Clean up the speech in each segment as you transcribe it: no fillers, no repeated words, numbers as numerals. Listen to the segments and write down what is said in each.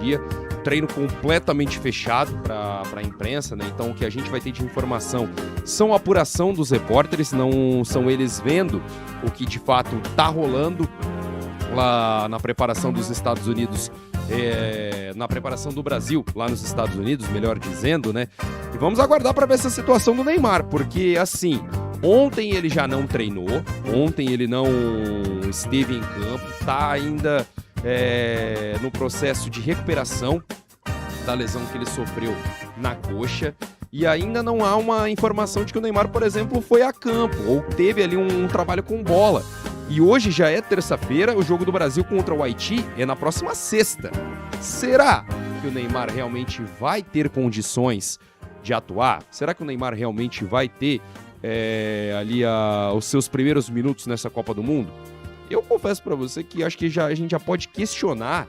dia. Treino completamente fechado para a imprensa, né? Então o que a gente vai ter de informação são a apuração dos repórteres, não são eles vendo o que de fato está rolando lá na preparação dos Estados Unidos, na preparação do Brasil lá nos Estados Unidos, melhor dizendo, né? E vamos aguardar para ver essa situação do Neymar, porque assim, ontem ele já não treinou, ontem ele não esteve em campo, tá ainda no processo de recuperação da lesão que ele sofreu na coxa, e ainda não há uma informação de que o Neymar, por exemplo, foi a campo ou teve ali um trabalho com bola. E hoje já é terça-feira, o jogo do Brasil contra o Haiti é na próxima sexta. Será que o Neymar realmente vai ter condições de atuar? Será que o Neymar realmente vai ter ali os seus primeiros minutos nessa Copa do Mundo? Eu confesso pra você que acho que a gente já pode questionar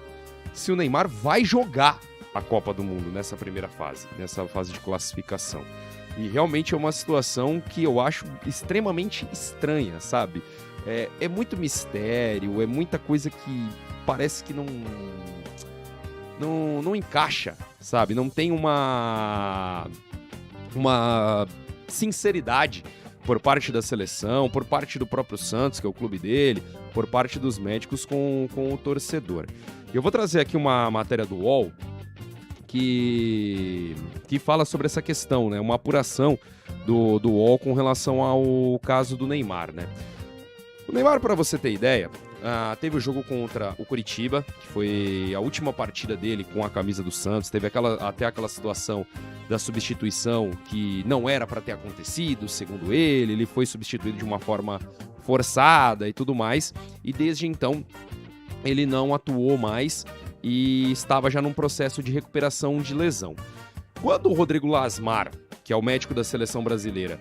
se o Neymar vai jogar a Copa do Mundo nessa primeira fase, nessa fase de classificação. E realmente é uma situação que eu acho extremamente estranha, sabe? É muito mistério, é muita coisa que parece que não encaixa, sabe? Não tem uma sinceridade por parte da seleção, por parte do próprio Santos, que é o clube dele, por parte dos médicos com o torcedor. Eu vou trazer aqui uma matéria do UOL que fala sobre essa questão, né? Uma apuração do UOL com relação ao caso do Neymar, né? O Neymar, para você ter ideia, teve o jogo contra o Coritiba, que foi a última partida dele com a camisa do Santos. Teve até aquela situação da substituição que não era para ter acontecido, segundo ele foi substituído de uma forma forçada e tudo mais. E desde então ele não atuou mais e estava já num processo de recuperação de lesão. Quando o Rodrigo Lasmar, que é o médico da seleção brasileira,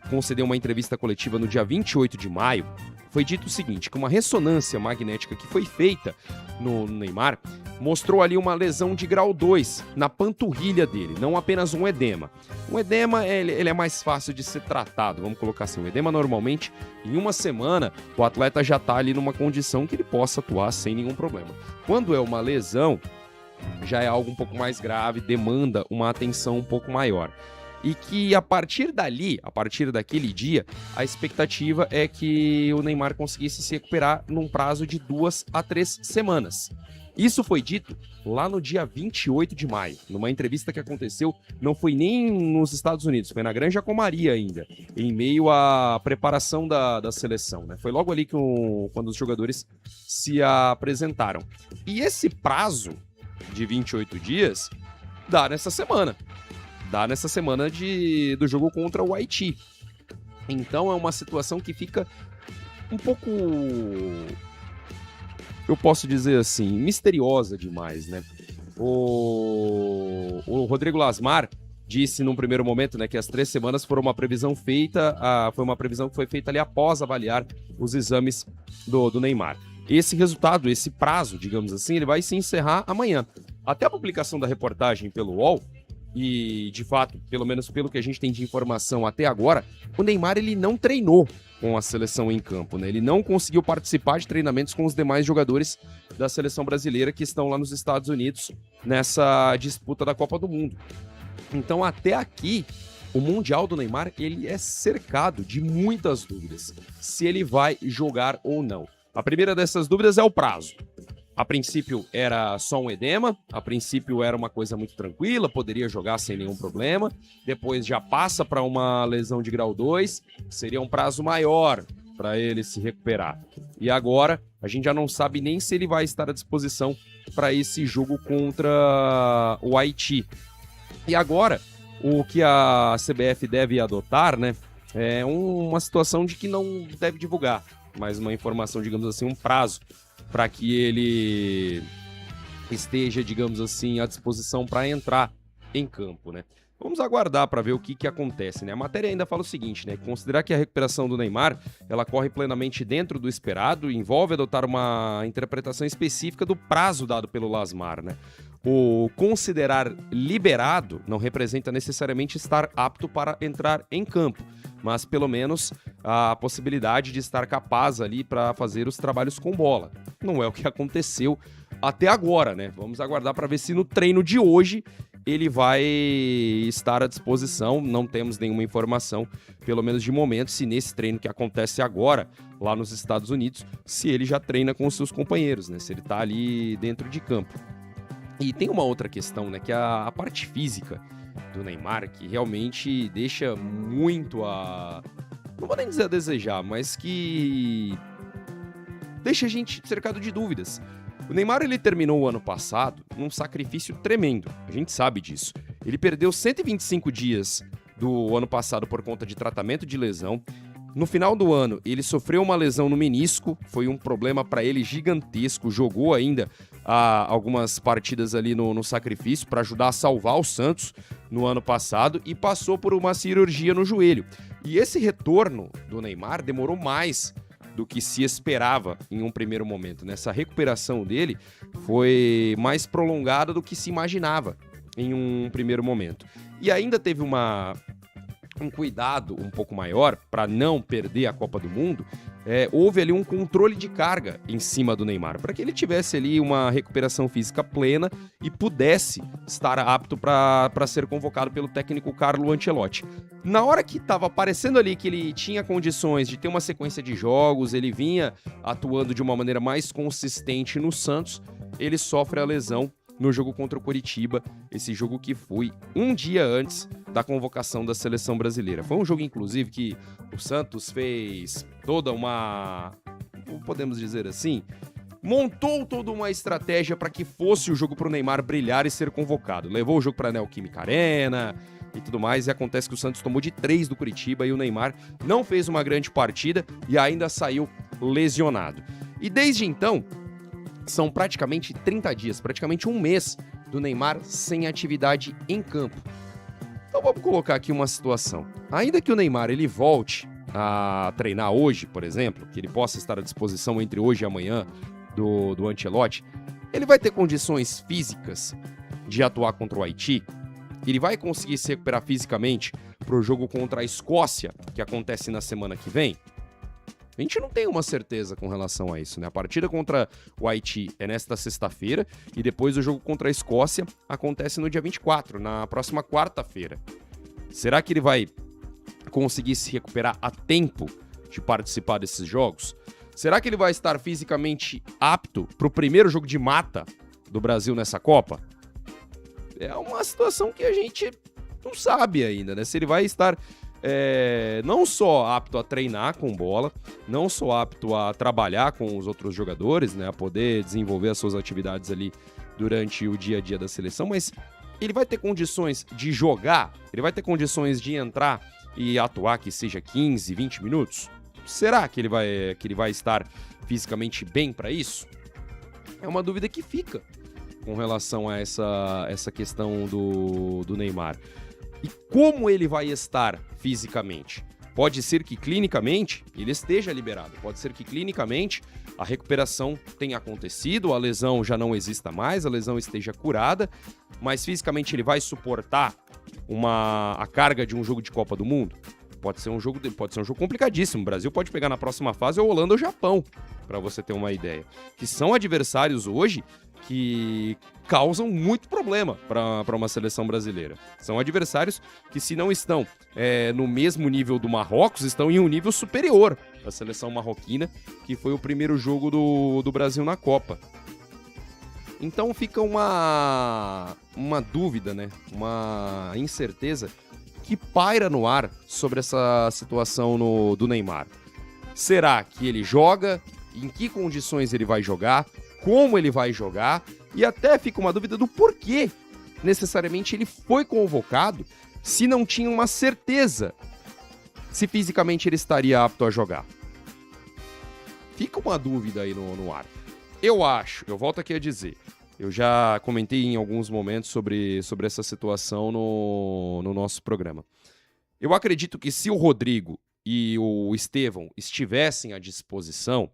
concedeu uma entrevista coletiva no dia 28 de maio, foi dito o seguinte, que uma ressonância magnética que foi feita no Neymar mostrou ali uma lesão de grau 2 na panturrilha dele, não apenas um edema. Um edema, ele é mais fácil de ser tratado, vamos colocar assim, o edema normalmente, em uma semana, o atleta já está ali numa condição que ele possa atuar sem nenhum problema. Quando é uma lesão, já é algo um pouco mais grave, demanda uma atenção um pouco maior. E que a partir daquele dia, a expectativa é que o Neymar conseguisse se recuperar num prazo de 2 a 3 semanas. Isso foi dito lá no dia 28 de maio, numa entrevista que aconteceu, não foi nem nos Estados Unidos, foi na Granja Comaria ainda, em meio à preparação da seleção, né? Foi logo ali quando os jogadores se apresentaram. E esse prazo de 28 dias dá nessa semana. Do jogo contra o Haiti. Então é uma situação que fica um pouco, eu posso dizer assim, misteriosa demais, né? O Rodrigo Lasmar disse num primeiro momento, né, que as 3 semanas foram uma previsão feita, foi uma previsão que foi feita ali após avaliar os exames do Neymar. Esse resultado, esse prazo, digamos assim, ele vai se encerrar amanhã. Até a publicação da reportagem pelo UOL, e, de fato, pelo menos pelo que a gente tem de informação até agora, o Neymar ele não treinou com a seleção em campo, né? Ele não conseguiu participar de treinamentos com os demais jogadores da seleção brasileira que estão lá nos Estados Unidos nessa disputa da Copa do Mundo. Então, até aqui, o Mundial do Neymar ele é cercado de muitas dúvidas, se ele vai jogar ou não. A primeira dessas dúvidas é o prazo. A princípio era só um edema, a princípio era uma coisa muito tranquila, poderia jogar sem nenhum problema, depois já passa para uma lesão de grau 2, seria um prazo maior para ele se recuperar. E agora a gente já não sabe nem se ele vai estar à disposição para esse jogo contra o Haiti. E agora, o que a CBF deve adotar, né, é uma situação de que não deve divulgar, mas uma informação, digamos assim, um prazo, para que ele esteja, digamos assim, à disposição para entrar em campo, né? Vamos aguardar para ver o que acontece, né? A matéria ainda fala o seguinte, né? Considerar que a recuperação do Neymar, ela corre plenamente dentro do esperado, envolve adotar uma interpretação específica do prazo dado pelo Lasmar, né? O considerar liberado não representa necessariamente estar apto para entrar em campo, mas pelo menos a possibilidade de estar capaz ali para fazer os trabalhos com bola. Não é o que aconteceu até agora, né? Vamos aguardar para ver se no treino de hoje ele vai estar à disposição. Não temos nenhuma informação, pelo menos de momento, se nesse treino que acontece agora, lá nos Estados Unidos, se ele já treina com os seus companheiros, né? Se ele tá ali dentro de campo. E tem uma outra questão, né? Que é a parte física do Neymar, que realmente deixa muito a... Não vou nem dizer a desejar, mas que deixa a gente cercado de dúvidas. O Neymar, ele terminou o ano passado num sacrifício tremendo, a gente sabe disso. Ele perdeu 125 dias do ano passado por conta de tratamento de lesão. No final do ano, ele sofreu uma lesão no menisco, foi um problema para ele gigantesco, jogou ainda algumas partidas ali no sacrifício para ajudar a salvar o Santos no ano passado e passou por uma cirurgia no joelho. E esse retorno do Neymar demorou mais do que se esperava em um primeiro momento, né? Essa recuperação dele foi mais prolongada do que se imaginava em um primeiro momento. E ainda teve um cuidado um pouco maior para não perder a Copa do Mundo. Houve ali um controle de carga em cima do Neymar, para que ele tivesse ali uma recuperação física plena e pudesse estar apto para ser convocado pelo técnico Carlo Ancelotti. Na hora que estava aparecendo ali que ele tinha condições de ter uma sequência de jogos, ele vinha atuando de uma maneira mais consistente no Santos, ele sofre a lesão no jogo contra o Coritiba, esse jogo que foi um dia antes da convocação da seleção brasileira. Foi um jogo, inclusive, que o Santos fez toda uma... como podemos dizer assim? Montou toda uma estratégia para que fosse o jogo para o Neymar brilhar e ser convocado. Levou o jogo para a Neoquímica Arena e tudo mais, e acontece que o Santos tomou de 3 do Coritiba e o Neymar não fez uma grande partida e ainda saiu lesionado. E desde então, são praticamente 30 dias, praticamente um mês do Neymar sem atividade em campo. Então vamos colocar aqui uma situação. Ainda que o Neymar ele volte a treinar hoje, por exemplo, que ele possa estar à disposição entre hoje e amanhã do Ancelotti, ele vai ter condições físicas de atuar contra o Haiti? Ele vai conseguir se recuperar fisicamente para o jogo contra a Escócia, que acontece na semana que vem? A gente não tem uma certeza com relação a isso, né? A partida contra o Haiti é nesta sexta-feira e depois o jogo contra a Escócia acontece no dia 24, na próxima quarta-feira. Será que ele vai conseguir se recuperar a tempo de participar desses jogos? Será que ele vai estar fisicamente apto para o primeiro jogo de mata do Brasil nessa Copa? É uma situação que a gente não sabe ainda, né? Se ele vai estar não só apto a treinar com bola, não só apto a trabalhar com os outros jogadores, né, a poder desenvolver as suas atividades ali durante o dia a dia da seleção, mas ele vai ter condições de jogar, ele vai ter condições de entrar e atuar que seja 15, 20 minutos? Será que ele vai estar fisicamente bem para isso? É uma dúvida que fica com relação a essa questão do Neymar. E como ele vai estar fisicamente? Pode ser que clinicamente ele esteja liberado, pode ser que clinicamente a recuperação tenha acontecido, a lesão já não exista mais, a lesão esteja curada, mas fisicamente ele vai suportar a carga de um jogo de Copa do Mundo? Pode ser um jogo complicadíssimo. O Brasil pode pegar na próxima fase a Holanda ou o Japão, para você ter uma ideia. Que são adversários hoje que causam muito problema para uma seleção brasileira. São adversários que, se não estão no mesmo nível do Marrocos, estão em um nível superior à seleção marroquina, que foi o primeiro jogo do Brasil na Copa. Então fica uma dúvida, né? Uma incerteza que paira no ar sobre essa situação do Neymar. Será que ele joga? Em que condições ele vai jogar? Como ele vai jogar? E até fica uma dúvida do porquê necessariamente ele foi convocado se não tinha uma certeza se fisicamente ele estaria apto a jogar. Fica uma dúvida aí no ar. Eu volto aqui a dizer, eu já comentei em alguns momentos sobre essa situação no nosso programa. Eu acredito que se o Rodrigo e o Estevão estivessem à disposição,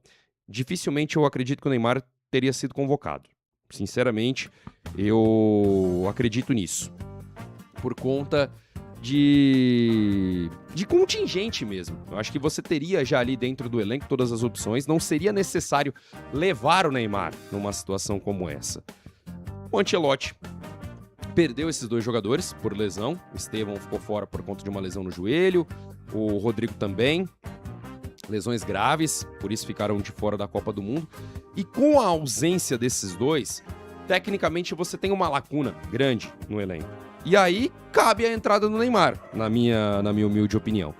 dificilmente eu acredito que o Neymar teria sido convocado. Sinceramente, eu acredito nisso. Por conta de contingente mesmo. Eu acho que você teria já ali dentro do elenco todas as opções, não seria necessário levar o Neymar numa situação como essa. O Ancelotti perdeu esses 2 jogadores por lesão, o Estevão ficou fora por conta de uma lesão no joelho, o Rodrigo também, lesões graves, por isso ficaram de fora da Copa do Mundo, e com a ausência desses 2, tecnicamente você tem uma lacuna grande no elenco. E aí cabe a entrada do Neymar, na minha humilde opinião.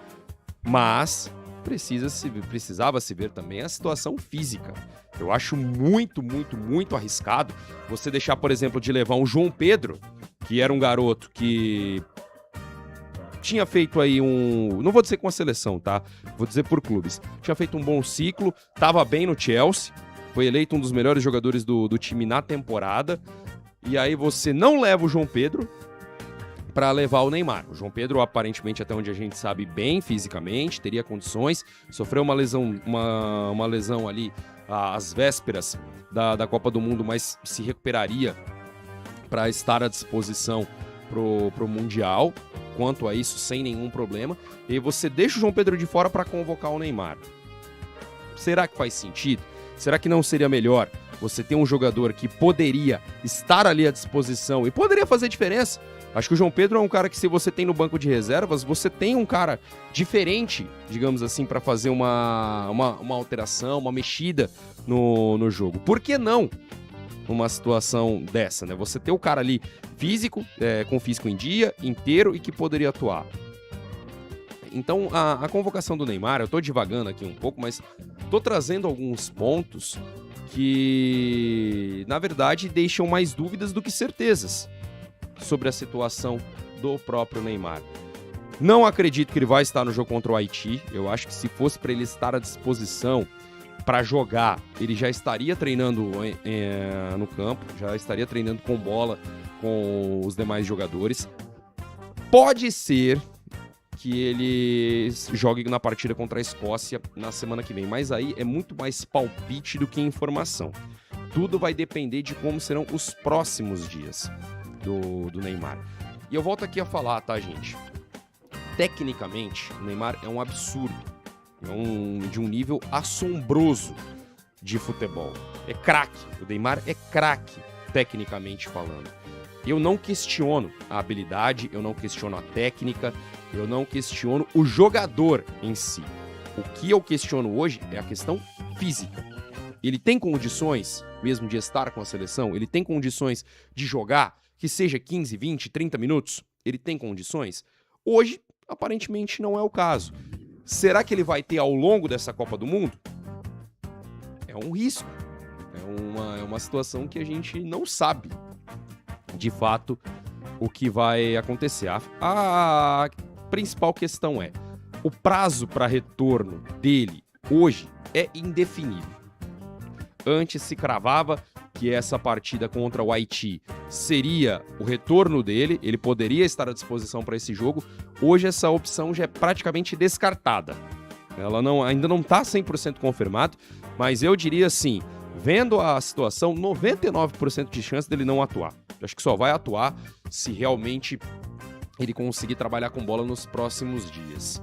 Mas precisava se ver também a situação física. Eu acho muito, muito, muito arriscado você deixar, por exemplo, de levar um João Pedro, que era um garoto que tinha feito aí não vou dizer com a seleção, tá? Vou dizer por clubes. Tinha feito um bom ciclo, tava bem no Chelsea, foi eleito um dos melhores jogadores do time na temporada. E aí você não leva o João Pedro para levar o Neymar. O João Pedro, aparentemente, até onde a gente sabe, bem fisicamente, teria condições, sofreu uma lesão ali às vésperas da Copa do Mundo, mas se recuperaria para estar à disposição pro Mundial, quanto a isso, sem nenhum problema. E você deixa o João Pedro de fora para convocar o Neymar. Será que faz sentido? Será que não seria melhor você ter um jogador que poderia estar ali à disposição e poderia fazer diferença? Acho que o João Pedro é um cara que, se você tem no banco de reservas, você tem um cara diferente, digamos assim, para fazer uma alteração, uma mexida no jogo. Por que não numa situação dessa, né? Você ter o cara ali físico, com físico em dia, inteiro e que poderia atuar. Então, a convocação do Neymar, eu tô divagando aqui um pouco, mas tô trazendo alguns pontos que, na verdade, deixam mais dúvidas do que certezas sobre a situação do próprio Neymar. Não acredito que ele vai estar no jogo contra o Haiti. Eu acho que se fosse para ele estar à disposição para jogar, ele já estaria treinando no campo, já estaria treinando com bola com os demais jogadores. Pode ser que ele jogue na partida contra a Escócia na semana que vem, mas aí é muito mais palpite do que informação. Tudo vai depender de como serão os próximos dias do Neymar. E eu volto aqui a falar, tá, gente? Tecnicamente, o Neymar é um absurdo. De um nível assombroso de futebol. É craque. O Neymar é craque, tecnicamente falando. Eu não questiono a habilidade, eu não questiono a técnica, eu não questiono o jogador em si. O que eu questiono hoje é a questão física. Ele tem condições, mesmo de estar com a seleção, ele tem condições de jogar, que seja 15, 20, 30 minutos? Ele tem condições? Hoje, aparentemente, não é o caso. Será que ele vai ter ao longo dessa Copa do Mundo? É um risco. É uma situação que a gente não sabe, de fato, o que vai acontecer. A principal questão é, o prazo para retorno dele hoje é indefinido. Antes se cravava que essa partida contra o Haiti seria o retorno dele, ele poderia estar à disposição para esse jogo. Hoje essa opção já é praticamente descartada. Ela ainda não está 100% confirmado, mas eu diria assim, vendo a situação, 99% de chance dele não atuar. Eu acho que só vai atuar se realmente ele conseguir trabalhar com bola nos próximos dias.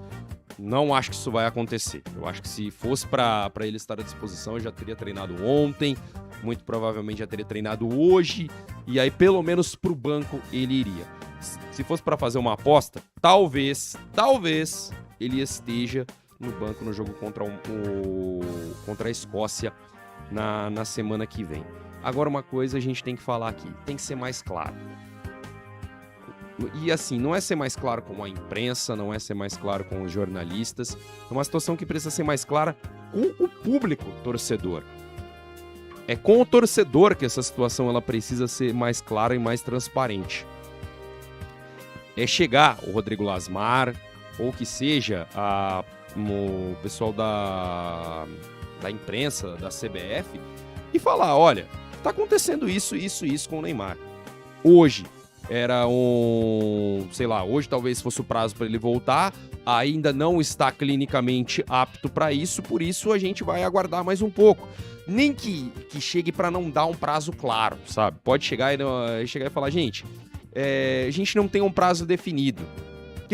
Não acho que isso vai acontecer. Eu acho que se fosse para ele estar à disposição, eu já teria treinado ontem, muito provavelmente já teria treinado hoje, e aí pelo menos pro banco ele iria. Se fosse para fazer uma aposta, talvez ele esteja no banco no jogo contra a Escócia na semana que vem. Agora, uma coisa a gente tem que falar aqui, tem que ser mais claro. E assim, não é ser mais claro com a imprensa, não é ser mais claro com os jornalistas, é uma situação que precisa ser mais clara com o público torcedor. É com o torcedor que essa situação ela precisa ser mais clara e mais transparente. É chegar o Rodrigo Lasmar, ou que seja o pessoal da imprensa, da CBF, e falar, olha, tá acontecendo isso com o Neymar. Hoje era hoje talvez fosse o prazo para ele voltar, ainda não está clinicamente apto para isso, por isso a gente vai aguardar mais um pouco. Nem que chegue para não dar um prazo claro, sabe? Pode chegar e falar, gente, a gente não tem um prazo definido.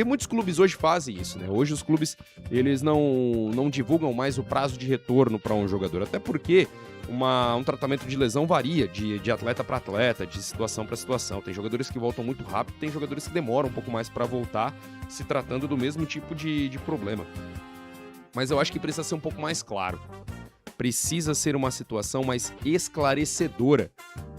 Porque muitos clubes hoje fazem isso, né? Hoje os clubes, eles não divulgam mais o prazo de retorno para um jogador, até porque um tratamento de lesão varia de atleta para atleta, de situação para situação. Tem jogadores que voltam muito rápido, tem jogadores que demoram um pouco mais para voltar, se tratando do mesmo tipo de problema. Mas eu acho que precisa ser um pouco mais claro. Precisa ser uma situação mais esclarecedora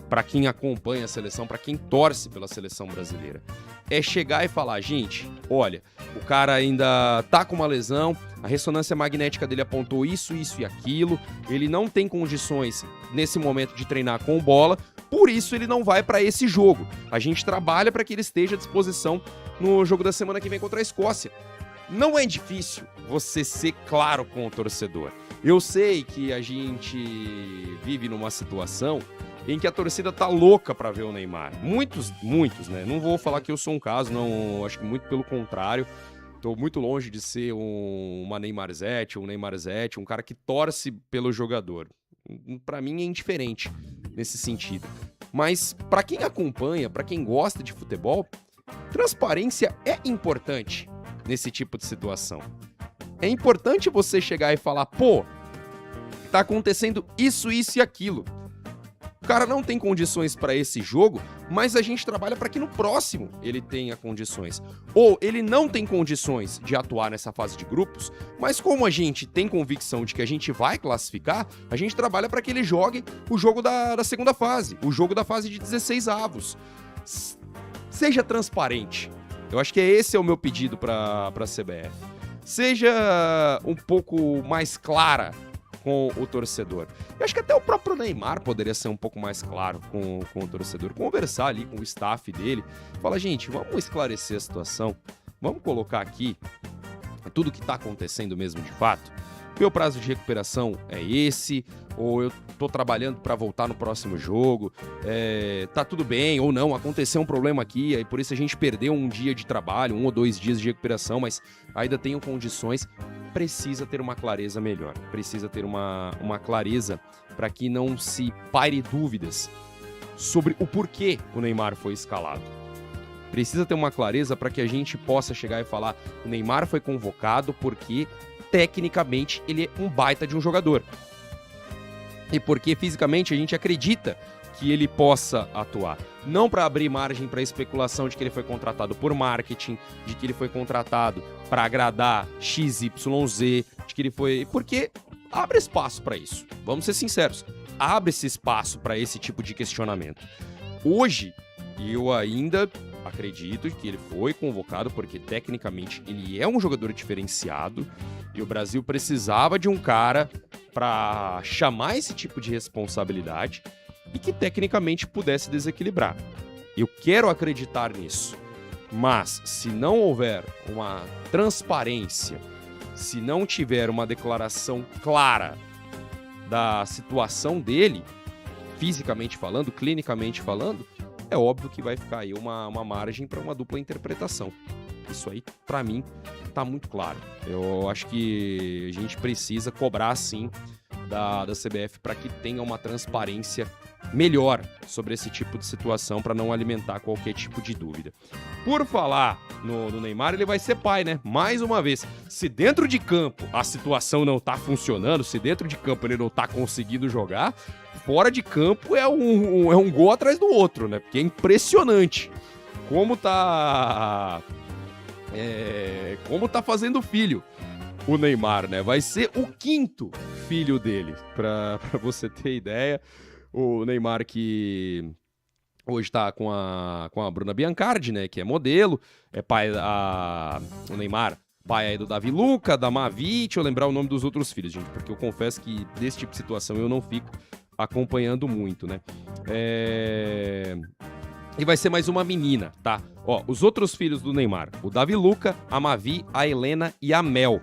para quem acompanha a seleção, para quem torce pela seleção brasileira. É chegar e falar, gente, olha, o cara ainda tá com uma lesão, a ressonância magnética dele apontou isso e aquilo, ele não tem condições nesse momento de treinar com bola, por isso ele não vai para esse jogo. A gente trabalha para que ele esteja à disposição no jogo da semana que vem contra a Escócia. Não é difícil você ser claro com o torcedor. Eu sei que a gente vive numa situação em que a torcida tá louca para ver o Neymar. Muitos, né? Não vou falar que eu sou um caso, não, acho que muito pelo contrário. Tô muito longe de ser uma Neymarzete, um cara que torce pelo jogador. Para mim é indiferente nesse sentido. Mas para quem acompanha, para quem gosta de futebol, transparência é importante nesse tipo de situação. É importante você chegar e falar, pô, tá acontecendo isso e aquilo. O cara não tem condições para esse jogo, mas a gente trabalha para que no próximo ele tenha condições. Ou ele não tem condições de atuar nessa fase de grupos, mas como a gente tem convicção de que a gente vai classificar, a gente trabalha para que ele jogue o jogo da segunda fase, o jogo da fase de 16 avos. Seja transparente. Eu acho que esse é o meu pedido para a CBF. Seja um pouco mais clara com o torcedor. Eu acho que até o próprio Neymar poderia ser um pouco mais claro com o torcedor, conversar ali com o staff dele, falar, gente, vamos esclarecer a situação, vamos colocar aqui tudo que está acontecendo mesmo de fato. Meu prazo de recuperação é esse, ou eu tô trabalhando para voltar no próximo jogo, tá tudo bem, ou não, aconteceu um problema aqui, aí por isso a gente perdeu um dia de trabalho, 1 ou 2 dias de recuperação, mas ainda tenho condições. Precisa ter uma clareza melhor, precisa ter uma clareza para que não se paire dúvidas sobre o porquê o Neymar foi escalado. Precisa ter uma clareza para que a gente possa chegar e falar, o Neymar foi convocado porque tecnicamente ele é um baita de um jogador. E porque fisicamente a gente acredita que ele possa atuar. Não para abrir margem para especulação de que ele foi contratado por marketing, de que ele foi contratado para agradar XYZ, de que ele foi... Porque abre espaço para isso. Vamos ser sinceros. Abre esse espaço para esse tipo de questionamento. Hoje, eu ainda acredito que ele foi convocado porque tecnicamente ele é um jogador diferenciado e o Brasil precisava de um cara para chamar esse tipo de responsabilidade e que tecnicamente pudesse desequilibrar. Eu quero acreditar nisso. Mas se não houver uma transparência, se não tiver uma declaração clara da situação dele, fisicamente falando, clinicamente falando, é óbvio que vai ficar aí uma margem para uma dupla interpretação. Isso aí, para mim, tá muito claro. Eu acho que a gente precisa cobrar, sim, da CBF para que tenha uma transparência melhor sobre esse tipo de situação para não alimentar qualquer tipo de dúvida. Por falar no Neymar, ele vai ser pai, né? Mais uma vez, se dentro de campo a situação não tá funcionando, se dentro de campo ele não tá conseguindo jogar, fora de campo é um gol atrás do outro, né? Porque é impressionante como tá fazendo filho o Neymar, né? Vai ser o 5º filho dele, pra você ter ideia. O Neymar que hoje tá com a Bruna Biancardi, né? Que é modelo, é pai o Neymar, pai aí do Davi Luca, da Mavi, deixa eu lembrar o nome dos outros filhos, gente, porque eu confesso que desse tipo de situação eu não fico acompanhando muito, né? E vai ser mais uma menina, tá? Ó, os outros filhos do Neymar, o Davi Luca, a Mavi, a Helena e a Mel.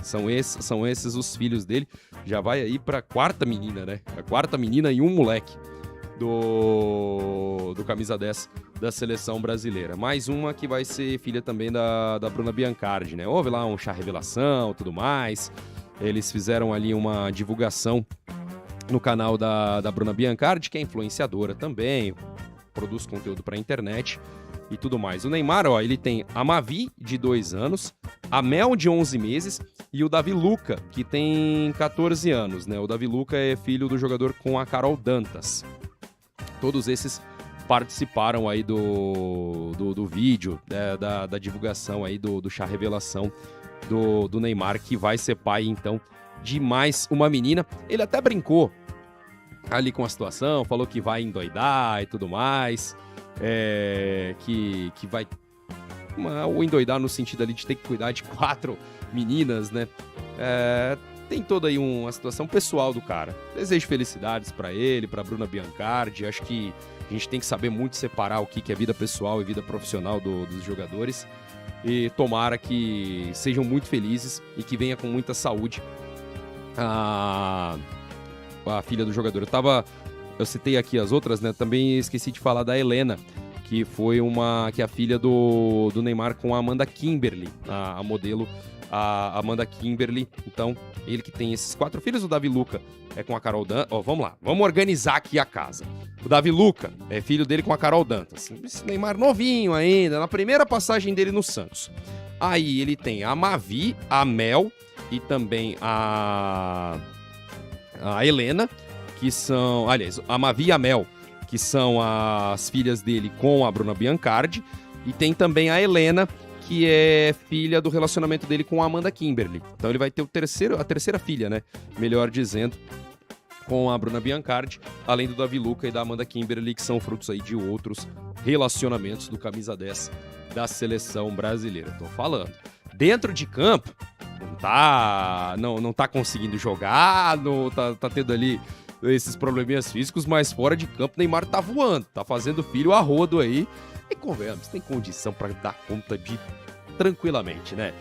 São esses os filhos dele. Já vai aí pra 4ª menina, né? A 4ª menina e um moleque do camisa 10 da seleção brasileira. Mais uma que vai ser filha também da Bruna Biancardi, né? Houve lá um chá revelação e tudo mais. Eles fizeram ali uma divulgação no canal da Bruna Biancardi, que é influenciadora também. produz conteúdo para a internet e tudo mais. O Neymar, ó, ele tem a Mavi, de 2 anos, a Mel, de 11 meses, e o Davi Luca, que tem 14 anos, né? O Davi Luca é filho do jogador com a Carol Dantas. Todos esses participaram aí do vídeo, né, da divulgação aí do chá revelação do Neymar, que vai ser pai, então, de mais uma menina. Ele até brincou ali com a situação, falou que vai endoidar e tudo mais, que vai ou endoidar no sentido ali de ter que cuidar de 4 meninas, né? Tem toda aí uma situação pessoal do cara. Desejo felicidades pra ele, pra Bruna Biancardi. Acho que a gente tem que saber muito separar o que é vida pessoal e vida profissional dos jogadores. E tomara que sejam muito felizes e que venha com muita saúde a filha do jogador. Eu citei aqui as outras, né? Também esqueci de falar da Helena, que é a filha do Neymar com a Amanda Kimberly, a modelo, a Amanda Kimberly. Então, ele que tem esses 4 filhos, o Davi Luca é com a Carol Dantas. Vamos lá, vamos organizar aqui a casa. O Davi Luca é filho dele com a Carol Dantas. Esse Neymar novinho ainda, na primeira passagem dele no Santos. Aí ele tem a Mavi, a Mel e também a Helena, que são... Aliás, a Mavi e a Mel, que são as filhas dele com a Bruna Biancardi. E tem também a Helena, que é filha do relacionamento dele com a Amanda Kimberly. Então ele vai ter a terceira filha, né? Melhor dizendo, com a Bruna Biancardi, além do Davi Luca e da Amanda Kimberly, que são frutos aí de outros relacionamentos do camisa 10 da seleção brasileira. Tô falando. Dentro de campo, não tá conseguindo jogar, tá tendo ali esses probleminhas físicos, mas fora de campo, Neymar tá voando, tá fazendo filho a rodo aí. E convenhamos, tem condição para dar conta de tranquilamente, né?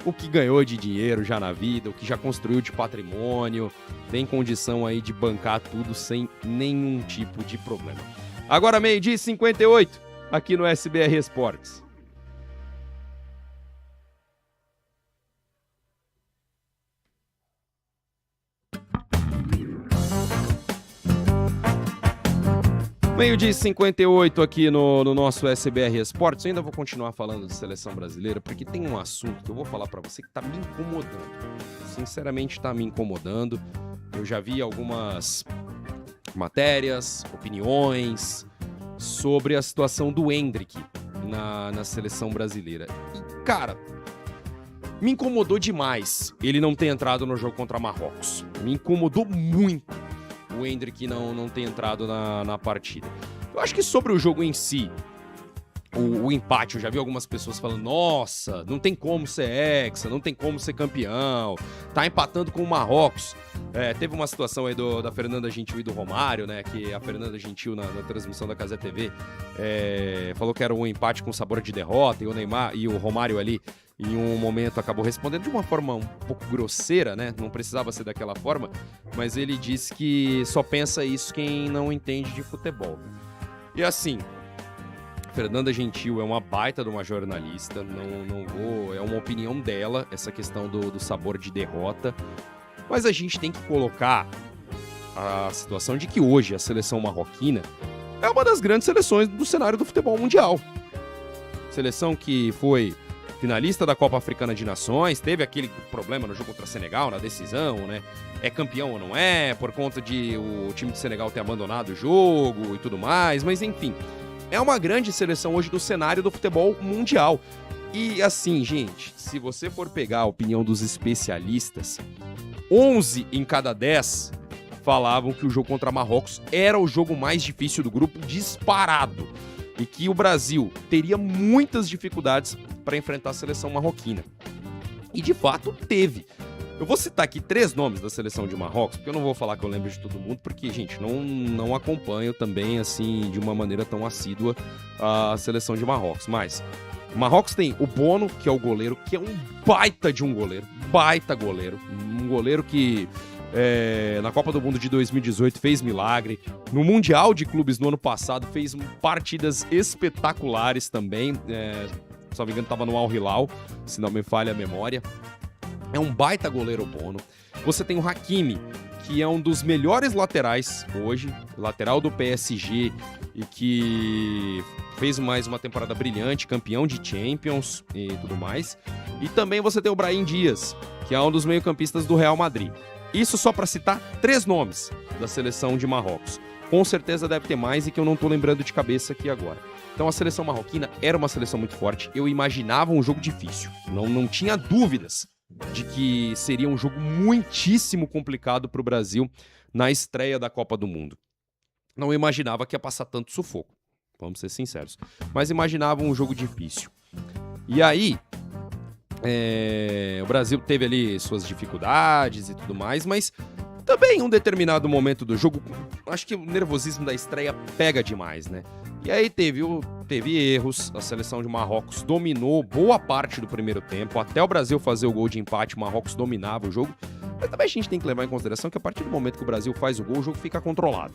O que ganhou de dinheiro já na vida, o que já construiu de patrimônio, tem condição aí de bancar tudo sem nenhum tipo de problema. Agora 12h58, aqui no SBR Esportes. Meio-dia e 58 aqui no nosso SBR Esportes. Eu ainda vou continuar falando de seleção brasileira, porque tem um assunto que eu vou falar pra você que tá me incomodando. Sinceramente, tá me incomodando. Eu já vi algumas matérias, opiniões sobre a situação do Endrick na seleção brasileira. E, cara, me incomodou demais ele não ter entrado no jogo contra Marrocos. Me incomodou muito o Endrick não ter entrado na partida. Eu acho que sobre o jogo em si, o empate, eu já vi algumas pessoas falando, nossa, não tem como ser hexa, não tem como ser campeão, tá empatando com o Marrocos. Teve uma situação aí da Fernanda Gentil e do Romário, né, que a Fernanda Gentil na transmissão da Cazé TV falou que era um empate com sabor de derrota, e o Neymar e o Romário ali em um momento acabou respondendo de uma forma um pouco grosseira, né? Não precisava ser daquela forma, mas ele disse que só pensa isso quem não entende de futebol. E assim, Fernanda Gentil é uma baita de uma jornalista, é uma opinião dela, essa questão do sabor de derrota, mas a gente tem que colocar a situação de que hoje a seleção marroquina é uma das grandes seleções do cenário do futebol mundial. Seleção que foi finalista da Copa Africana de Nações, teve aquele problema no jogo contra Senegal, na decisão, né? É campeão ou não é, por conta de o time de Senegal ter abandonado o jogo e tudo mais, mas enfim, é uma grande seleção hoje do cenário do futebol mundial. E assim, gente, se você for pegar a opinião dos especialistas, 11 em cada 10 falavam que o jogo contra Marrocos era o jogo mais difícil do grupo, disparado, e que o Brasil teria muitas dificuldades para enfrentar a seleção marroquina. E de fato teve. Eu vou citar aqui 3 nomes da seleção de Marrocos, porque eu não vou falar que eu lembro de todo mundo, porque, gente, não acompanho também, assim, de uma maneira tão assídua a seleção de Marrocos. Mas Marrocos tem o Bono, que é o goleiro, que é um baita de um goleiro, um goleiro que na Copa do Mundo de 2018 fez milagre, no Mundial de Clubes no ano passado fez partidas espetaculares também, se não me engano estava no Al Hilal, se não me falha a memória. É um baita goleiro Bono. Você tem o Hakimi, que é um dos melhores laterais hoje, lateral do PSG, e que fez mais uma temporada brilhante, campeão de Champions e tudo mais. E também você tem o Brahim Dias, que é um dos meio-campistas do Real Madrid. Isso só para citar 3 nomes da seleção de Marrocos. Com certeza deve ter mais e que eu não tô lembrando de cabeça aqui agora. Então a seleção marroquina era uma seleção muito forte. Eu imaginava um jogo difícil. Não tinha dúvidas de que seria um jogo muitíssimo complicado para o Brasil na estreia da Copa do Mundo. Não imaginava que ia passar tanto sufoco, vamos ser sinceros. Mas imaginava um jogo difícil. E aí, o Brasil teve ali suas dificuldades e tudo mais, mas também em um determinado momento do jogo, acho que o nervosismo da estreia pega demais, né? E aí teve erros, a seleção de Marrocos dominou boa parte do primeiro tempo, até o Brasil fazer o gol de empate, o Marrocos dominava o jogo. Mas também a gente tem que levar em consideração que a partir do momento que o Brasil faz o gol, o jogo fica controlado.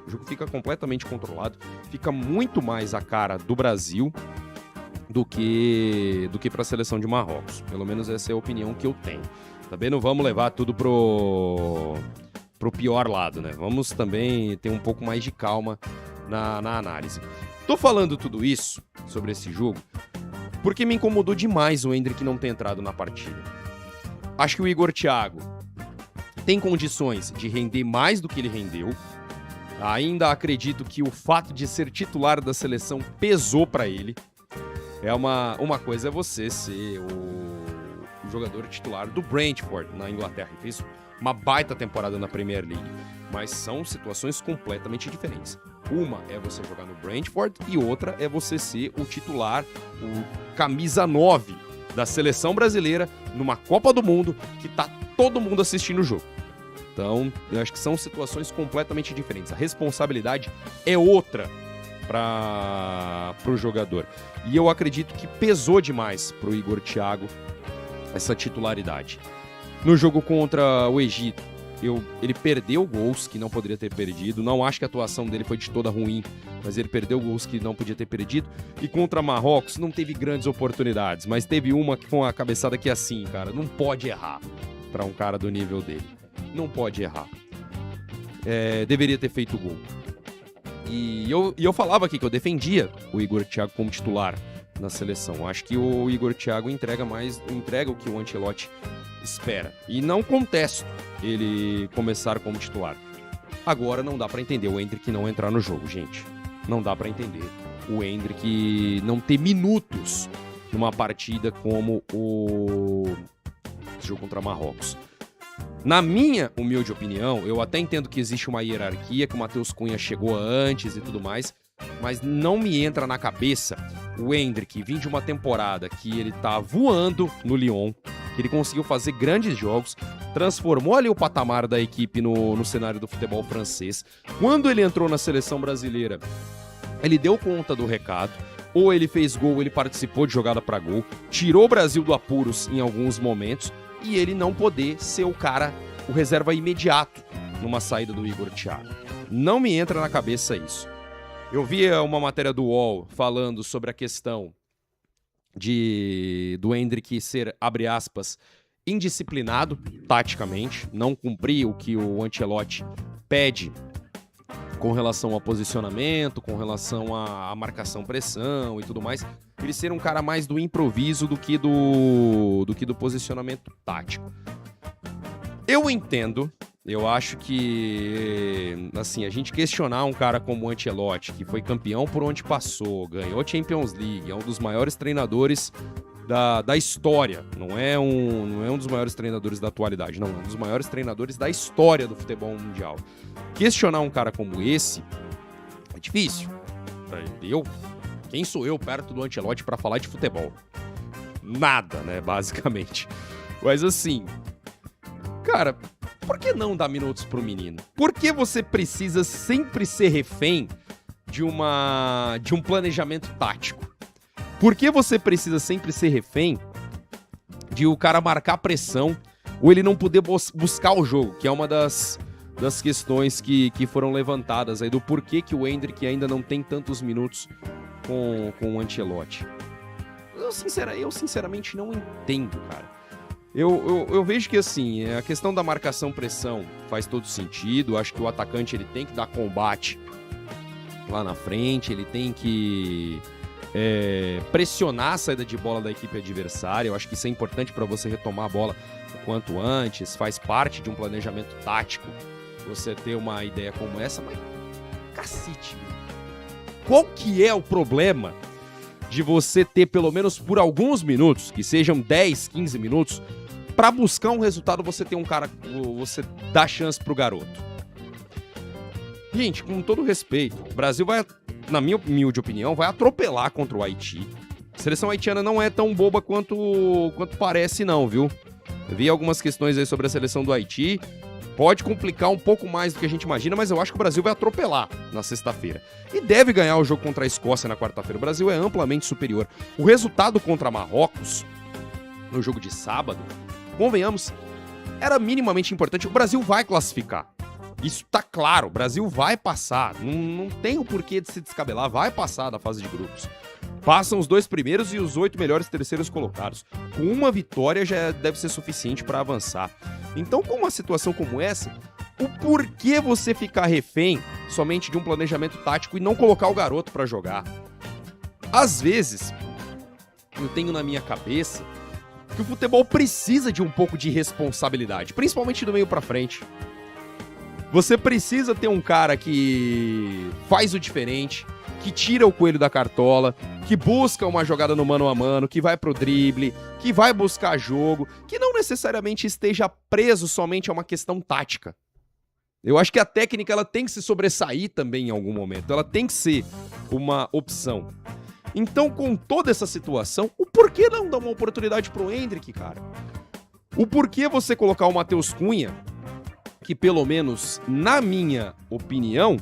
O jogo fica completamente controlado, fica muito mais a cara do Brasil do que para a seleção de Marrocos. Pelo menos essa é a opinião que eu tenho. Também não vamos levar tudo pro pior lado, né? Vamos também ter um pouco mais de calma na análise. Tô falando tudo isso sobre esse jogo porque me incomodou demais o Endrick não ter entrado na partida. Acho que o Igor Thiago tem condições de render mais do que ele rendeu. Ainda acredito que o fato de ser titular da seleção pesou para ele. Uma coisa é você ser o jogador titular do Brentford na Inglaterra. Ele fez uma baita temporada na Premier League. Mas são situações completamente diferentes. Uma é você jogar no Brentford e outra é você ser o titular, o camisa 9 da seleção brasileira numa Copa do Mundo que tá todo mundo assistindo o jogo. Então, eu acho que são situações completamente diferentes. A responsabilidade é outra para o jogador. E eu acredito que pesou demais para o Igor Thiago essa titularidade. No jogo contra o Egito, ele perdeu gols que não poderia ter perdido. Não acho que a atuação dele foi de toda ruim, mas ele perdeu gols que não podia ter perdido. E contra Marrocos não teve grandes oportunidades, mas teve uma com a cabeçada que é assim, cara, não pode errar para um cara do nível dele. Não pode errar. Deveria ter feito gol. E eu falava aqui que eu defendia o Igor Thiago como titular na seleção. Acho que o Igor Thiago entrega o que o Ancelotti espera. E não contesto ele começar como titular. Agora não dá pra entender o Endrick não entrar no jogo, gente. Não dá pra entender o Endrick não ter minutos numa partida como o jogo contra Marrocos. Na minha humilde opinião, eu até entendo que existe uma hierarquia, que o Matheus Cunha chegou antes e tudo mais, mas não me entra na cabeça o Endrick vir de uma temporada que ele tá voando no Lyon, que ele conseguiu fazer grandes jogos, transformou ali o patamar da equipe no cenário do futebol francês. Quando ele entrou na seleção brasileira, ele deu conta do recado, ou ele fez gol, ele participou de jogada para gol, tirou o Brasil do apuros em alguns momentos, e ele não poder ser o reserva imediato numa saída do Igor Thiago. Não me entra na cabeça isso. Eu vi uma matéria do UOL falando sobre a questão do Endrick ser, abre aspas, indisciplinado taticamente, não cumprir o que o Ancelotti pede com relação ao posicionamento, com relação à marcação-pressão e tudo mais. Ele ser um cara mais do improviso do que do posicionamento tático. Eu entendo, eu acho que, assim, a gente questionar um cara como o Ancelotti, que foi campeão por onde passou, ganhou Champions League, é um dos maiores treinadores da história, não é um dos maiores treinadores da atualidade, não, é um dos maiores treinadores da história do futebol mundial. Questionar um cara como esse é difícil. Quem sou eu perto do Ancelotti para falar de futebol? Nada, né, basicamente. Mas assim, cara, por que não dar minutos pro menino? Por que você precisa sempre ser refém de um planejamento tático? Por que você precisa sempre ser refém de o cara marcar pressão ou ele não poder buscar o jogo, que é uma das questões que foram levantadas aí do porquê que o Endrick ainda não tem tantos minutos com o Ancelotti. Eu sinceramente não entendo, cara. Eu vejo que, assim, a questão da marcação-pressão faz todo sentido. Acho que o atacante ele tem que dar combate lá na frente, ele tem que pressionar a saída de bola da equipe adversária. Eu acho que isso é importante para você retomar a bola o quanto antes, faz parte de um planejamento tático você ter uma ideia como essa, mas cacete, qual que é o problema de você ter pelo menos por alguns minutos, que sejam 10, 15 minutos, para buscar um resultado, você tem um cara, você dá chance pro garoto? Gente, com todo respeito, o Brasil vai, na minha humilde opinião, vai atropelar contra o Haiti. A seleção haitiana não é tão boba quanto parece não, viu? Eu vi algumas questões aí sobre a seleção do Haiti. Pode complicar um pouco mais do que a gente imagina, mas eu acho que o Brasil vai atropelar na sexta-feira. E deve ganhar o jogo contra a Escócia na quarta-feira. O Brasil é amplamente superior. O resultado contra Marrocos, no jogo de sábado, convenhamos, era minimamente importante. O Brasil vai classificar. Isso tá claro, o Brasil vai passar. Não tem o porquê de se descabelar, vai passar da fase de grupos. Passam os 2 primeiros e os 8 melhores terceiros colocados. Com uma vitória já deve ser suficiente para avançar. Então, com uma situação como essa, o porquê você ficar refém somente de um planejamento tático e não colocar o garoto para jogar? Às vezes, eu tenho na minha cabeça que o futebol precisa de um pouco de responsabilidade, principalmente do meio para frente. Você precisa ter um cara que faz o diferente, que tira o coelho da cartola, que busca uma jogada no mano a mano, que vai pro drible, que vai buscar jogo, que não necessariamente esteja preso somente a uma questão tática. Eu acho que a técnica ela tem que se sobressair também em algum momento, ela tem que ser uma opção. Então, com toda essa situação, o porquê não dar uma oportunidade pro Endrick, cara? O porquê você colocar o Matheus Cunha, que pelo menos na minha opinião,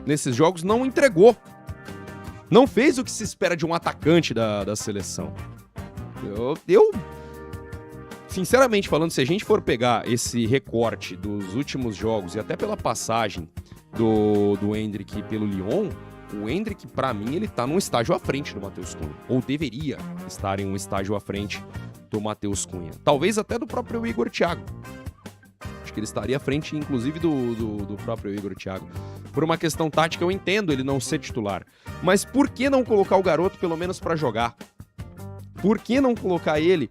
nesses jogos não entregou. Não fez o que se espera de um atacante da seleção. Eu, sinceramente falando, se a gente for pegar esse recorte dos últimos jogos e até pela passagem do Endrick pelo Lyon, o Endrick, pra mim, ele tá num estágio à frente do Matheus Cunha. Ou deveria estar em um estágio à frente do Matheus Cunha. Talvez até do próprio Igor Thiago. Acho que ele estaria à frente, inclusive, do próprio Igor Thiago. Por uma questão tática, eu entendo ele não ser titular. Mas por que não colocar o garoto, pelo menos, pra jogar? Por que não colocar ele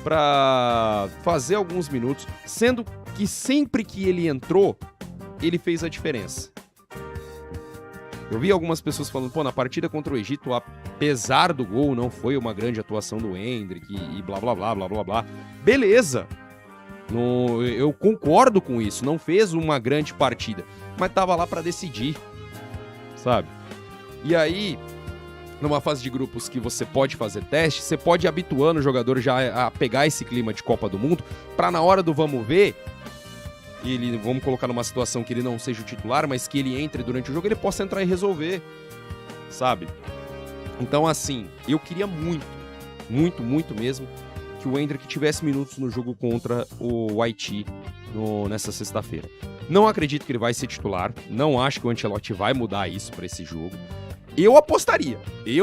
pra fazer alguns minutos, sendo que sempre que ele entrou, ele fez a diferença? Eu vi algumas pessoas falando, pô, na partida contra o Egito, apesar do gol, não foi uma grande atuação do Endrick e blá, blá, blá, blá, blá, blá. Beleza. Eu concordo com isso, não fez uma grande partida, mas tava lá pra decidir, sabe? E aí, numa fase de grupos que você pode fazer teste, você pode ir habituando o jogador já a pegar esse clima de Copa do Mundo, pra na hora do vamos ver, vamos colocar numa situação que ele não seja o titular, mas que ele entre durante o jogo, ele possa entrar e resolver, sabe? Então, assim, eu queria muito, muito, muito mesmo que o Endrick tivesse minutos no jogo contra o Haiti nessa sexta-feira. Não acredito que ele vai ser titular, não acho que o Ancelotti vai mudar isso para esse jogo. Eu apostaria,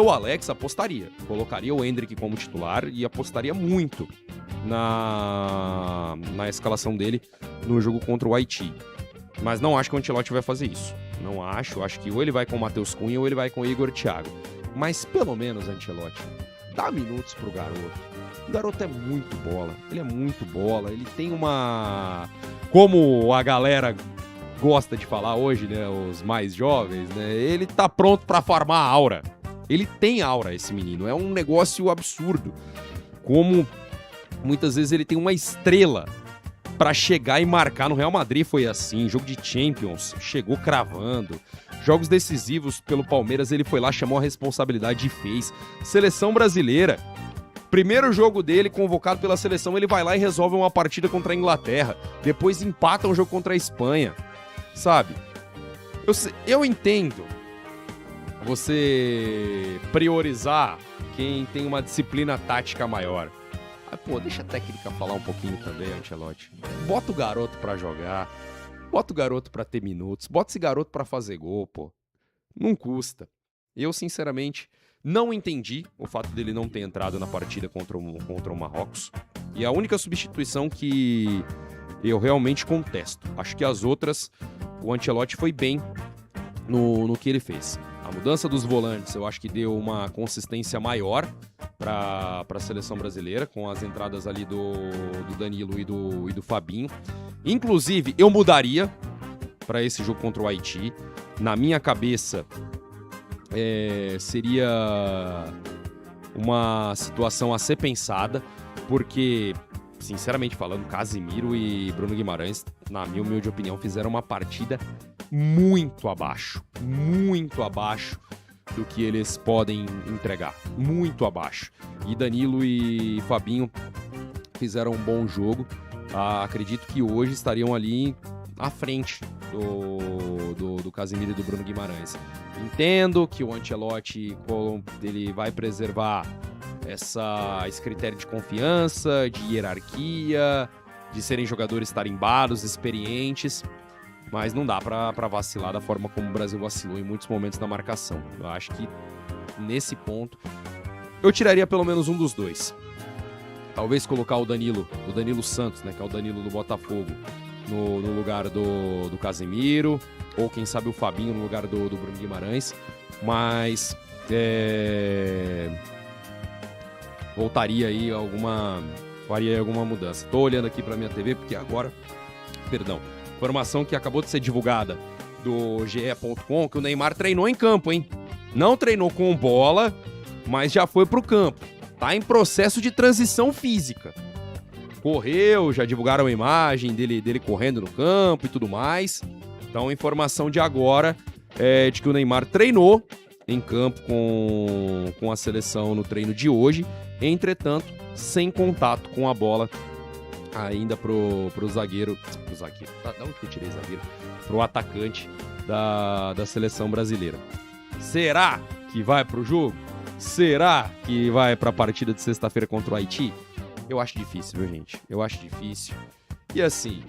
Alex, apostaria. Colocaria o Endrick como titular e apostaria muito na escalação dele no jogo contra o Haiti. Mas não acho que o Ancelotti vai fazer isso. Não acho que ou ele vai com o Matheus Cunha ou ele vai com o Igor Thiago. Mas pelo menos, Ancelotti, dá minutos pro garoto. O garoto é muito bola, ele é muito bola, ele tem uma... Como a galera gosta de falar hoje, né, os mais jovens, né, ele tá pronto pra farmar a aura. Ele tem aura, esse menino, é um negócio absurdo. Como muitas vezes ele tem uma estrela pra chegar e marcar. No Real Madrid foi assim, jogo de Champions, chegou cravando. Jogos decisivos pelo Palmeiras, ele foi lá, chamou a responsabilidade e fez. Seleção brasileira, primeiro jogo dele, convocado pela seleção, ele vai lá e resolve uma partida contra a Inglaterra. Depois empata um jogo contra a Espanha, sabe? Eu entendo você priorizar quem tem uma disciplina tática maior. Mas, pô, deixa a técnica falar um pouquinho também, Ancelotti. Bota o garoto pra jogar, bota o garoto pra ter minutos, bota esse garoto pra fazer gol, pô. Não custa. Eu, sinceramente, Não entendi o fato dele não ter entrado na partida contra o Marrocos. E a única substituição que eu realmente contesto. Acho que as outras, o Ancelotti foi bem no que ele fez. A mudança dos volantes, eu acho que deu uma consistência maior para a seleção brasileira, com as entradas ali do Danilo e do Fabinho. Inclusive, eu mudaria para esse jogo contra o Haiti. Na minha cabeça, seria uma situação a ser pensada, porque, sinceramente falando, Casemiro e Bruno Guimarães, na minha humilde opinião, fizeram uma partida muito abaixo do que eles podem entregar, muito abaixo. E Danilo e Fabinho fizeram um bom jogo. Acredito que hoje estariam ali à frente do Casemiro e do Bruno Guimarães. Entendo que o Ancelotti ele vai preservar esse critério de confiança, de hierarquia, de serem jogadores tarimbados, experientes, mas não dá pra vacilar da forma como o Brasil vacilou em muitos momentos na marcação. Eu acho que nesse ponto eu tiraria pelo menos um dos dois. Talvez colocar o Danilo Santos, né, que é o Danilo do Botafogo, no lugar do Casemiro, ou quem sabe o Fabinho no lugar do Bruno Guimarães, mas voltaria aí faria alguma mudança. Tô olhando aqui pra minha TV, porque agora, informação que acabou de ser divulgada do GE.com, que o Neymar treinou em campo, hein? Não treinou com bola, mas já foi pro campo. Tá em processo de transição física. Correu, já divulgaram a imagem dele correndo no campo e tudo mais. Então, a informação de agora é de que o Neymar treinou em campo com a seleção no treino de hoje. Entretanto, sem contato com a bola ainda pro zagueiro. Da onde que eu tirei zagueiro? Pro atacante da seleção brasileira. Será que vai pro jogo? Será que vai pra partida de sexta-feira contra o Haiti? Eu acho difícil, viu, gente? Eu acho difícil. E assim,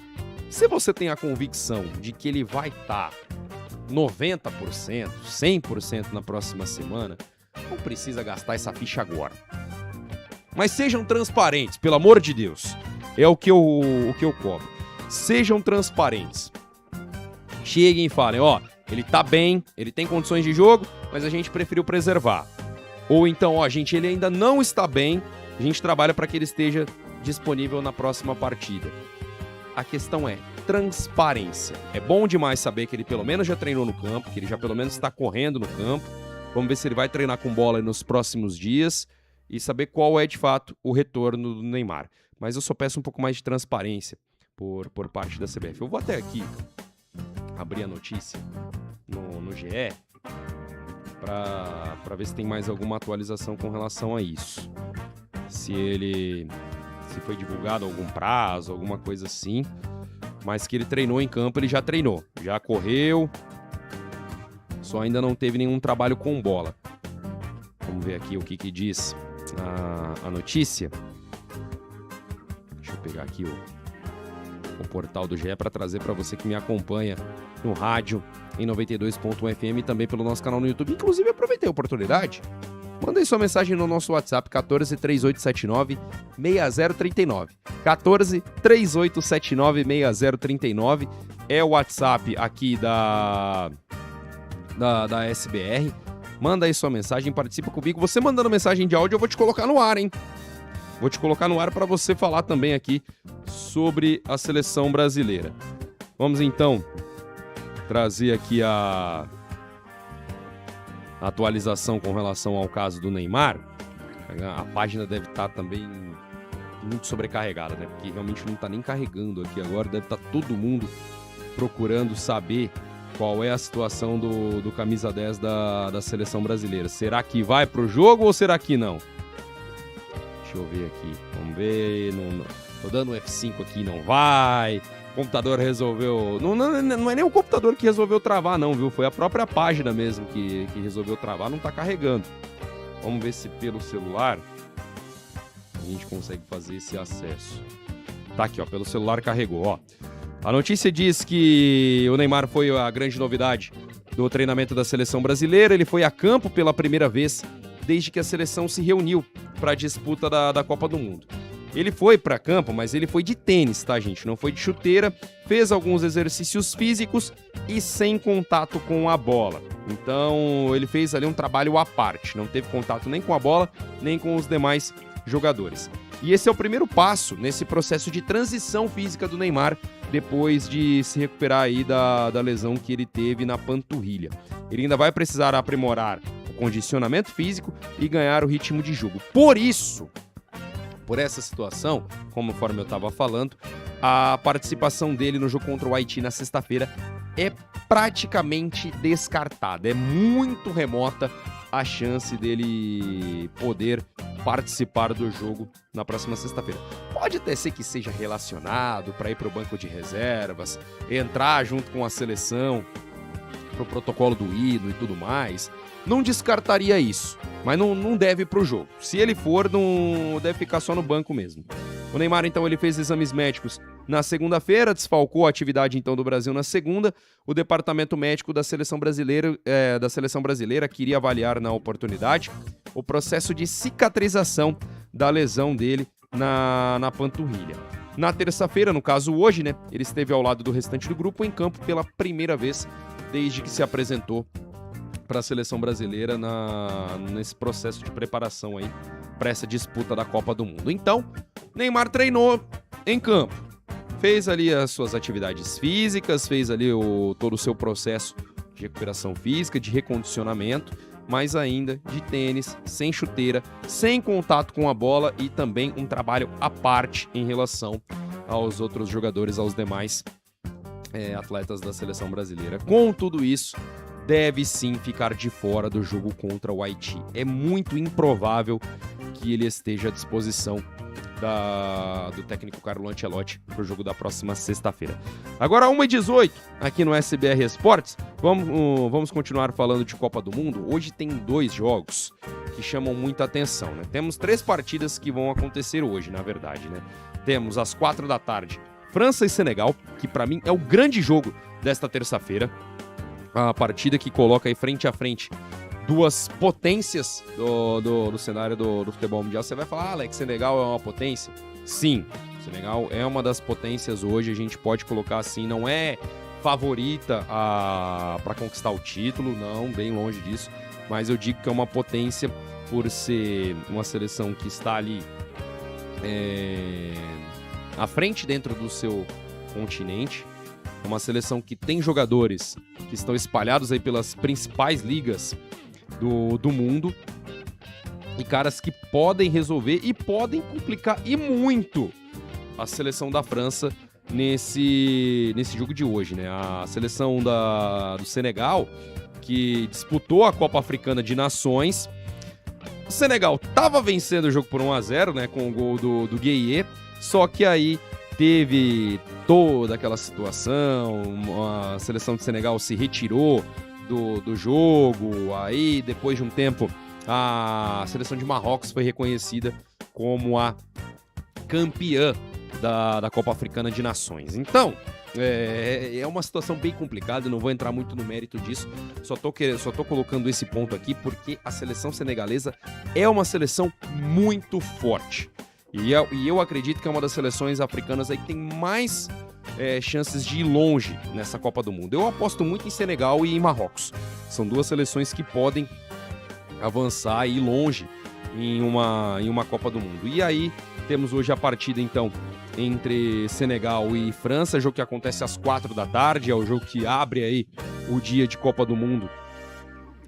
se você tem a convicção de que ele vai estar 90%, 100% na próxima semana, não precisa gastar essa ficha agora. Mas sejam transparentes, pelo amor de Deus. É o que eu cobro. Sejam transparentes. Cheguem e falem, ele tá bem, ele tem condições de jogo, mas a gente preferiu preservar. Ou então, gente, ele ainda não está bem, a gente trabalha para que ele esteja disponível na próxima partida. A questão é transparência. É bom demais saber que ele pelo menos já treinou no campo, que ele já pelo menos está correndo no campo. Vamos ver se ele vai treinar com bola nos próximos dias e saber qual é de fato o retorno do Neymar. Mas eu só peço um pouco mais de transparência por parte da CBF. Eu vou até aqui abrir a notícia no GE para ver se tem mais alguma atualização com relação a isso. Se foi divulgado algum prazo, alguma coisa assim. Mas que ele treinou em campo, ele já treinou. Já correu. Só ainda não teve nenhum trabalho com bola. Vamos ver aqui o que diz a notícia. Deixa eu pegar aqui o portal do GE para trazer para você que me acompanha no rádio em 92.1 FM e também pelo nosso canal no YouTube. Inclusive, aproveitei a oportunidade. Mandei sua mensagem no nosso WhatsApp, 14 3879 6039. 14 3879 6039 é o WhatsApp aqui da SBR. Manda aí sua mensagem, participa comigo. Você mandando mensagem de áudio, eu vou te colocar no ar, hein? Vou te colocar no ar para você falar também aqui sobre a seleção brasileira. Vamos então trazer aqui a atualização com relação ao caso do Neymar. A página deve estar também muito sobrecarregada, né? Porque realmente não está nem carregando aqui agora. Deve estar todo mundo procurando saber qual é a situação do camisa 10 da seleção brasileira. Será que vai pro jogo ou será que não? Deixa eu ver aqui. Vamos ver. Tô dando um F5 aqui, não vai. O computador resolveu... Não é nem o computador que resolveu travar, não, viu? Foi a própria página mesmo que resolveu travar, não tá carregando. Vamos ver se pelo celular a gente consegue fazer esse acesso. Tá aqui, pelo celular carregou, A notícia diz que o Neymar foi a grande novidade do treinamento da seleção brasileira. Ele foi a campo pela primeira vez desde que a seleção se reuniu para a disputa da Copa do Mundo. Ele foi para campo, mas ele foi de tênis, tá, gente? Não foi de chuteira, fez alguns exercícios físicos e sem contato com a bola. Então, ele fez ali um trabalho à parte, não teve contato nem com a bola, nem com os demais jogadores. E esse é o primeiro passo nesse processo de transição física do Neymar, depois de se recuperar aí da lesão que ele teve na panturrilha. Ele ainda vai precisar aprimorar o condicionamento físico e ganhar o ritmo de jogo. Por essa situação, conforme eu estava falando, a participação dele no jogo contra o Haiti na sexta-feira é praticamente descartada. É muito remota a chance dele poder participar do jogo na próxima sexta-feira. Pode até ser que seja relacionado para ir para o banco de reservas, entrar junto com a seleção para o protocolo do hino e tudo mais. Não descartaria isso, mas não deve para o jogo. Se ele for, não deve ficar só no banco mesmo. O Neymar, então, ele fez exames médicos na segunda-feira, desfalcou a atividade, então, do Brasil na segunda. O departamento médico da seleção brasileira queria avaliar na oportunidade o processo de cicatrização da lesão dele na panturrilha. Na terça-feira, no caso hoje, né, ele esteve ao lado do restante do grupo em campo pela primeira vez desde que se apresentou para a seleção brasileira nesse processo de preparação aí para essa disputa da Copa do Mundo. Então, Neymar treinou em campo, fez ali as suas atividades físicas, fez ali todo o seu processo de recuperação física, de recondicionamento, mas ainda de tênis, sem chuteira, sem contato com a bola e também um trabalho à parte em relação aos outros jogadores, aos demais atletas da seleção brasileira. Com tudo isso, deve sim ficar de fora do jogo contra o Haiti. É muito improvável que ele esteja à disposição do técnico Carlo Ancelotti para o jogo da próxima sexta-feira. Agora, 1h18, aqui no SBR Esportes, vamos continuar falando de Copa do Mundo. Hoje tem 2 jogos que chamam muita atenção, né? Temos 3 partidas que vão acontecer hoje, na verdade, né? Temos às 4 da tarde, França e Senegal, que para mim é o grande jogo desta terça-feira. A partida que coloca aí frente a frente 2 potências do cenário do futebol mundial. Você vai falar, Alex, Senegal é uma potência? Sim, Senegal é uma das potências hoje, a gente pode colocar assim, não é favorita para conquistar o título, não, bem longe disso, mas eu digo que é uma potência por ser uma seleção que está ali à frente dentro do seu continente. Uma seleção que tem jogadores que estão espalhados aí pelas principais ligas do mundo e caras que podem resolver e podem complicar e muito a seleção da França nesse jogo de hoje, né? A seleção do Senegal, que disputou a Copa Africana de Nações. O Senegal estava vencendo o jogo por 1-0, né, com o gol do Gueye, só que aí teve toda aquela situação, a seleção de Senegal se retirou do jogo, aí depois de um tempo a seleção de Marrocos foi reconhecida como a campeã da Copa Africana de Nações. Então, é uma situação bem complicada, não vou entrar muito no mérito disso, só tô colocando esse ponto aqui porque a seleção senegalesa é uma seleção muito forte. E eu acredito que é uma das seleções africanas aí que tem mais chances de ir longe nessa Copa do Mundo. Eu aposto muito em Senegal e em Marrocos. São 2 seleções que podem avançar e ir longe em uma Copa do Mundo. E aí temos hoje a partida, então, entre Senegal e França, jogo que acontece às 4 da tarde, é o jogo que abre aí o dia de Copa do Mundo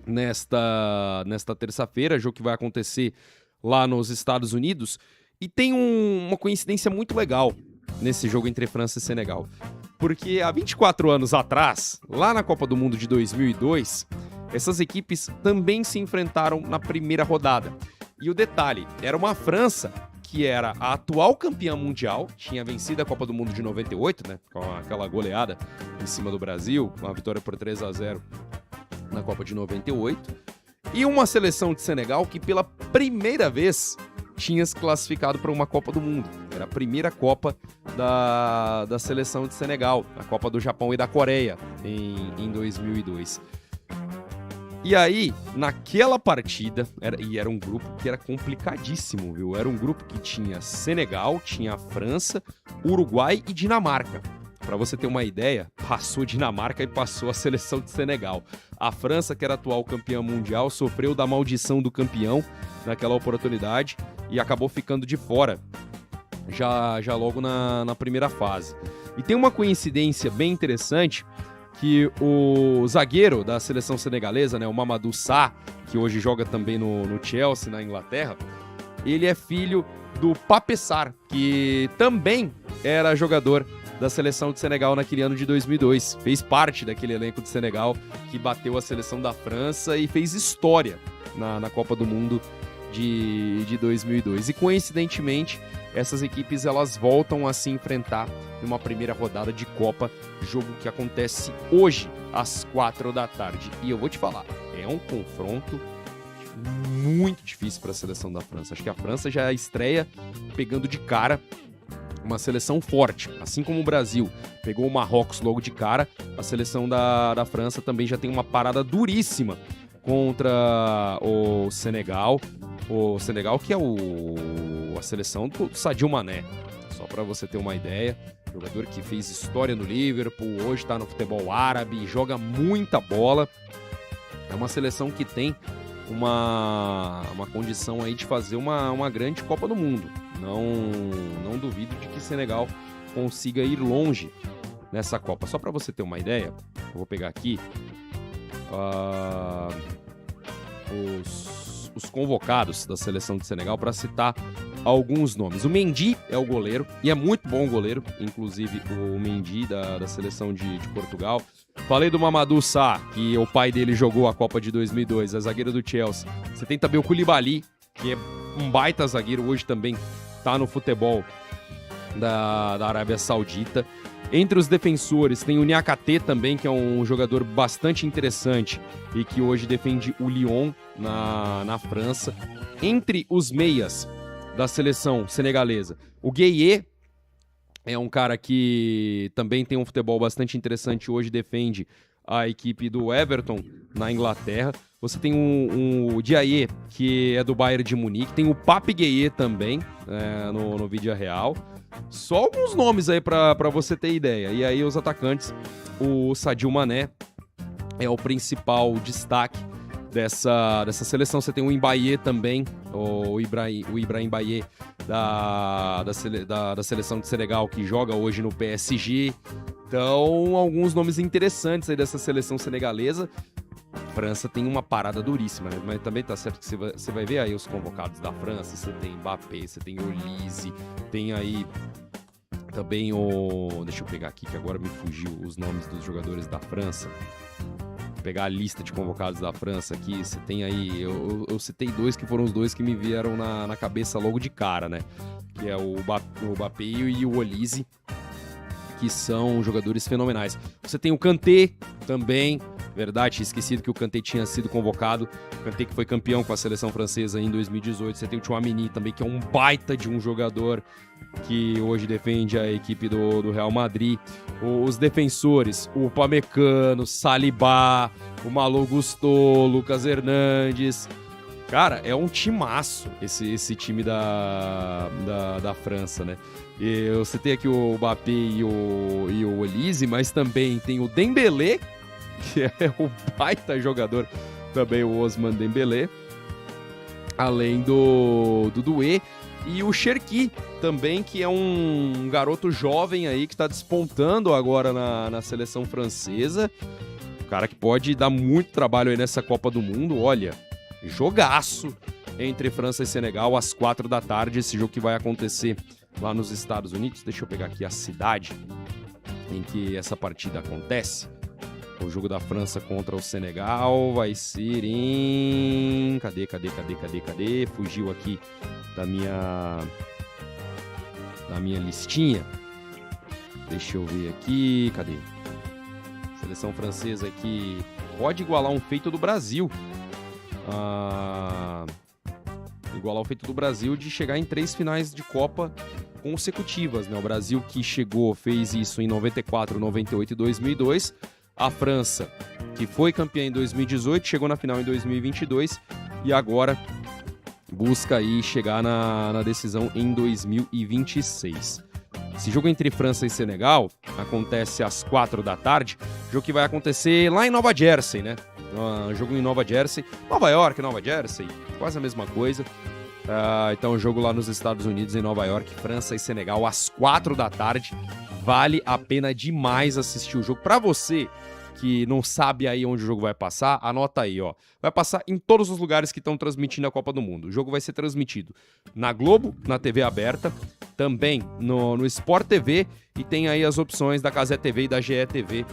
nesta terça-feira, jogo que vai acontecer lá nos Estados Unidos. E tem uma coincidência muito legal nesse jogo entre França e Senegal. Porque há 24 anos atrás, lá na Copa do Mundo de 2002, essas equipes também se enfrentaram na primeira rodada. E o detalhe, era uma França que era a atual campeã mundial, tinha vencido a Copa do Mundo de 98, né, com aquela goleada em cima do Brasil, uma vitória por 3-0 na Copa de 98. E uma seleção de Senegal que pela primeira vez tinha se classificado para uma Copa do Mundo. Era a primeira Copa da seleção de Senegal, a Copa do Japão e da Coreia em 2002. E aí, naquela partida, era um grupo que era complicadíssimo, viu? Era um grupo que tinha Senegal, tinha França, Uruguai e Dinamarca. Para você ter uma ideia, passou Dinamarca e passou a seleção de Senegal. A França, que era atual campeã mundial, sofreu da maldição do campeão naquela oportunidade e acabou ficando de fora, já logo na primeira fase. E tem uma coincidência bem interessante, que o zagueiro da seleção senegalesa, né, o Mamadou Sarr, que hoje joga também no Chelsea, na Inglaterra, ele é filho do Pape Sarr, que também era jogador da seleção de Senegal naquele ano de 2002. Fez parte daquele elenco de Senegal que bateu a seleção da França e fez história na Copa do Mundo de 2002. E coincidentemente, essas equipes elas voltam a se enfrentar numa primeira rodada de Copa, jogo que acontece hoje, às 4 da tarde. E eu vou te falar, é um confronto muito difícil para a seleção da França. Acho que a França já estreia pegando de cara uma seleção forte. Assim como o Brasil pegou o Marrocos logo de cara, a seleção da França também já tem uma parada duríssima contra o Senegal. O Senegal que é a seleção do Sadio Mané. Só para você ter uma ideia, jogador que fez história no Liverpool, hoje está no futebol árabe, joga muita bola. É uma seleção que tem uma condição aí de fazer uma grande Copa do Mundo. Não duvido de que Senegal consiga ir longe nessa Copa. Só para você ter uma ideia, eu vou pegar aqui os convocados da seleção de Senegal para citar alguns nomes. O Mendy é o goleiro, e é muito bom goleiro, inclusive o Mendy da seleção de Portugal. Falei do Mamadou Sarr, que o pai dele jogou a Copa de 2002, a zagueira do Chelsea. Você tem também o Koulibaly, que é um baita zagueiro, hoje também está no futebol da Arábia Saudita. Entre os defensores tem o Niakhaté também, que é um jogador bastante interessante e que hoje defende o Lyon na França. Entre os meias da seleção senegalesa, o Gueye é um cara que também tem um futebol bastante interessante, hoje defende a equipe do Everton na Inglaterra. Você tem o Diaye, que é do Bayern de Munique, tem o Pape Gueye também no Villarreal. Só alguns nomes aí pra você ter ideia. E aí os atacantes, o Sadio Mané é o principal destaque dessa seleção. Você tem o Mbaye também, o Ibrahim Baye da seleção de Senegal, que joga hoje no PSG. Então, alguns nomes interessantes aí dessa seleção senegalesa. A França tem uma parada duríssima, né? Mas também tá certo que você vai ver aí os convocados da França. Você tem Mbappé, você tem Olise, tem aí também deixa eu pegar aqui que agora me fugiu os nomes dos jogadores da França. Vou pegar a lista de convocados da França aqui. Você tem aí, eu citei dois que foram os dois que me vieram na cabeça logo de cara, né? Que é o Mbappé e o Olise, que são jogadores fenomenais. Você tem o Kanté também, verdade, tinha esquecido que o Kanté tinha sido convocado. O Kanté que foi campeão com a seleção francesa em 2018. Você tem o Tchouaméni também, que é um baita de um jogador que hoje defende a equipe do Real Madrid. Os defensores, o Upamecano, Saliba, o Malo Gusto, Lucas Hernandes. Cara, é um timaço esse time da França, né? Eu citei aqui o Mbappé e o Olise, mas também tem o Dembélé, que é o baita jogador também, o Ousmane Dembélé, além do Doué, e o Cherki também, que é um garoto jovem aí que está despontando agora na seleção francesa, um cara que pode dar muito trabalho aí nessa Copa do Mundo. Olha, jogaço entre França e Senegal às 4 da tarde, esse jogo que vai acontecer lá nos Estados Unidos. Deixa eu pegar aqui a cidade em que essa partida acontece. O jogo da França contra o Senegal vai ser em... Cadê? Fugiu aqui da minha listinha. Deixa eu ver aqui. Cadê? Seleção francesa que pode igualar um feito do Brasil. Igualar o feito do Brasil de chegar em 3 finais de Copa consecutivas, né? O Brasil que fez isso em 94, 98 e 2002. A França, que foi campeã em 2018, chegou na final em 2022 e agora busca aí chegar na decisão em 2026. Esse jogo entre França e Senegal acontece às 4 da tarde, jogo que vai acontecer lá em Nova Jersey, né? Jogo em Nova Jersey, Nova York, Nova Jersey, quase a mesma coisa. Então, jogo lá nos Estados Unidos, em Nova York, França e Senegal, às 4 da tarde. Vale a pena demais assistir o jogo. Para você que não sabe aí onde o jogo vai passar, anota aí, ó. Vai passar em todos os lugares que estão transmitindo a Copa do Mundo. O jogo vai ser transmitido na Globo, na TV aberta, também no Sport TV, e tem aí as opções da Cazé TV e da GE TV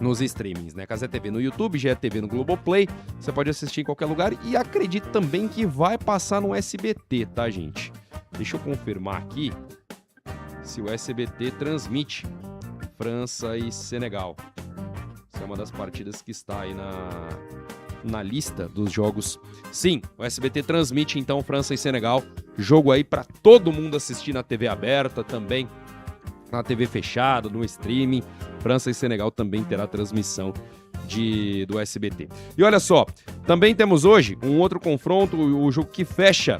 nos streamings, né? Cazé TV no YouTube, GE TV no Globoplay, você pode assistir em qualquer lugar e acredito também que vai passar no SBT, tá, gente? Deixa eu confirmar aqui se o SBT transmite França e Senegal. Essa é uma das partidas que está aí na lista dos jogos. Sim, o SBT transmite então França e Senegal, jogo aí para todo mundo assistir na TV aberta, também na TV fechada, no streaming. França e Senegal também terá transmissão do SBT. E olha só, também temos hoje um outro confronto, o jogo que fecha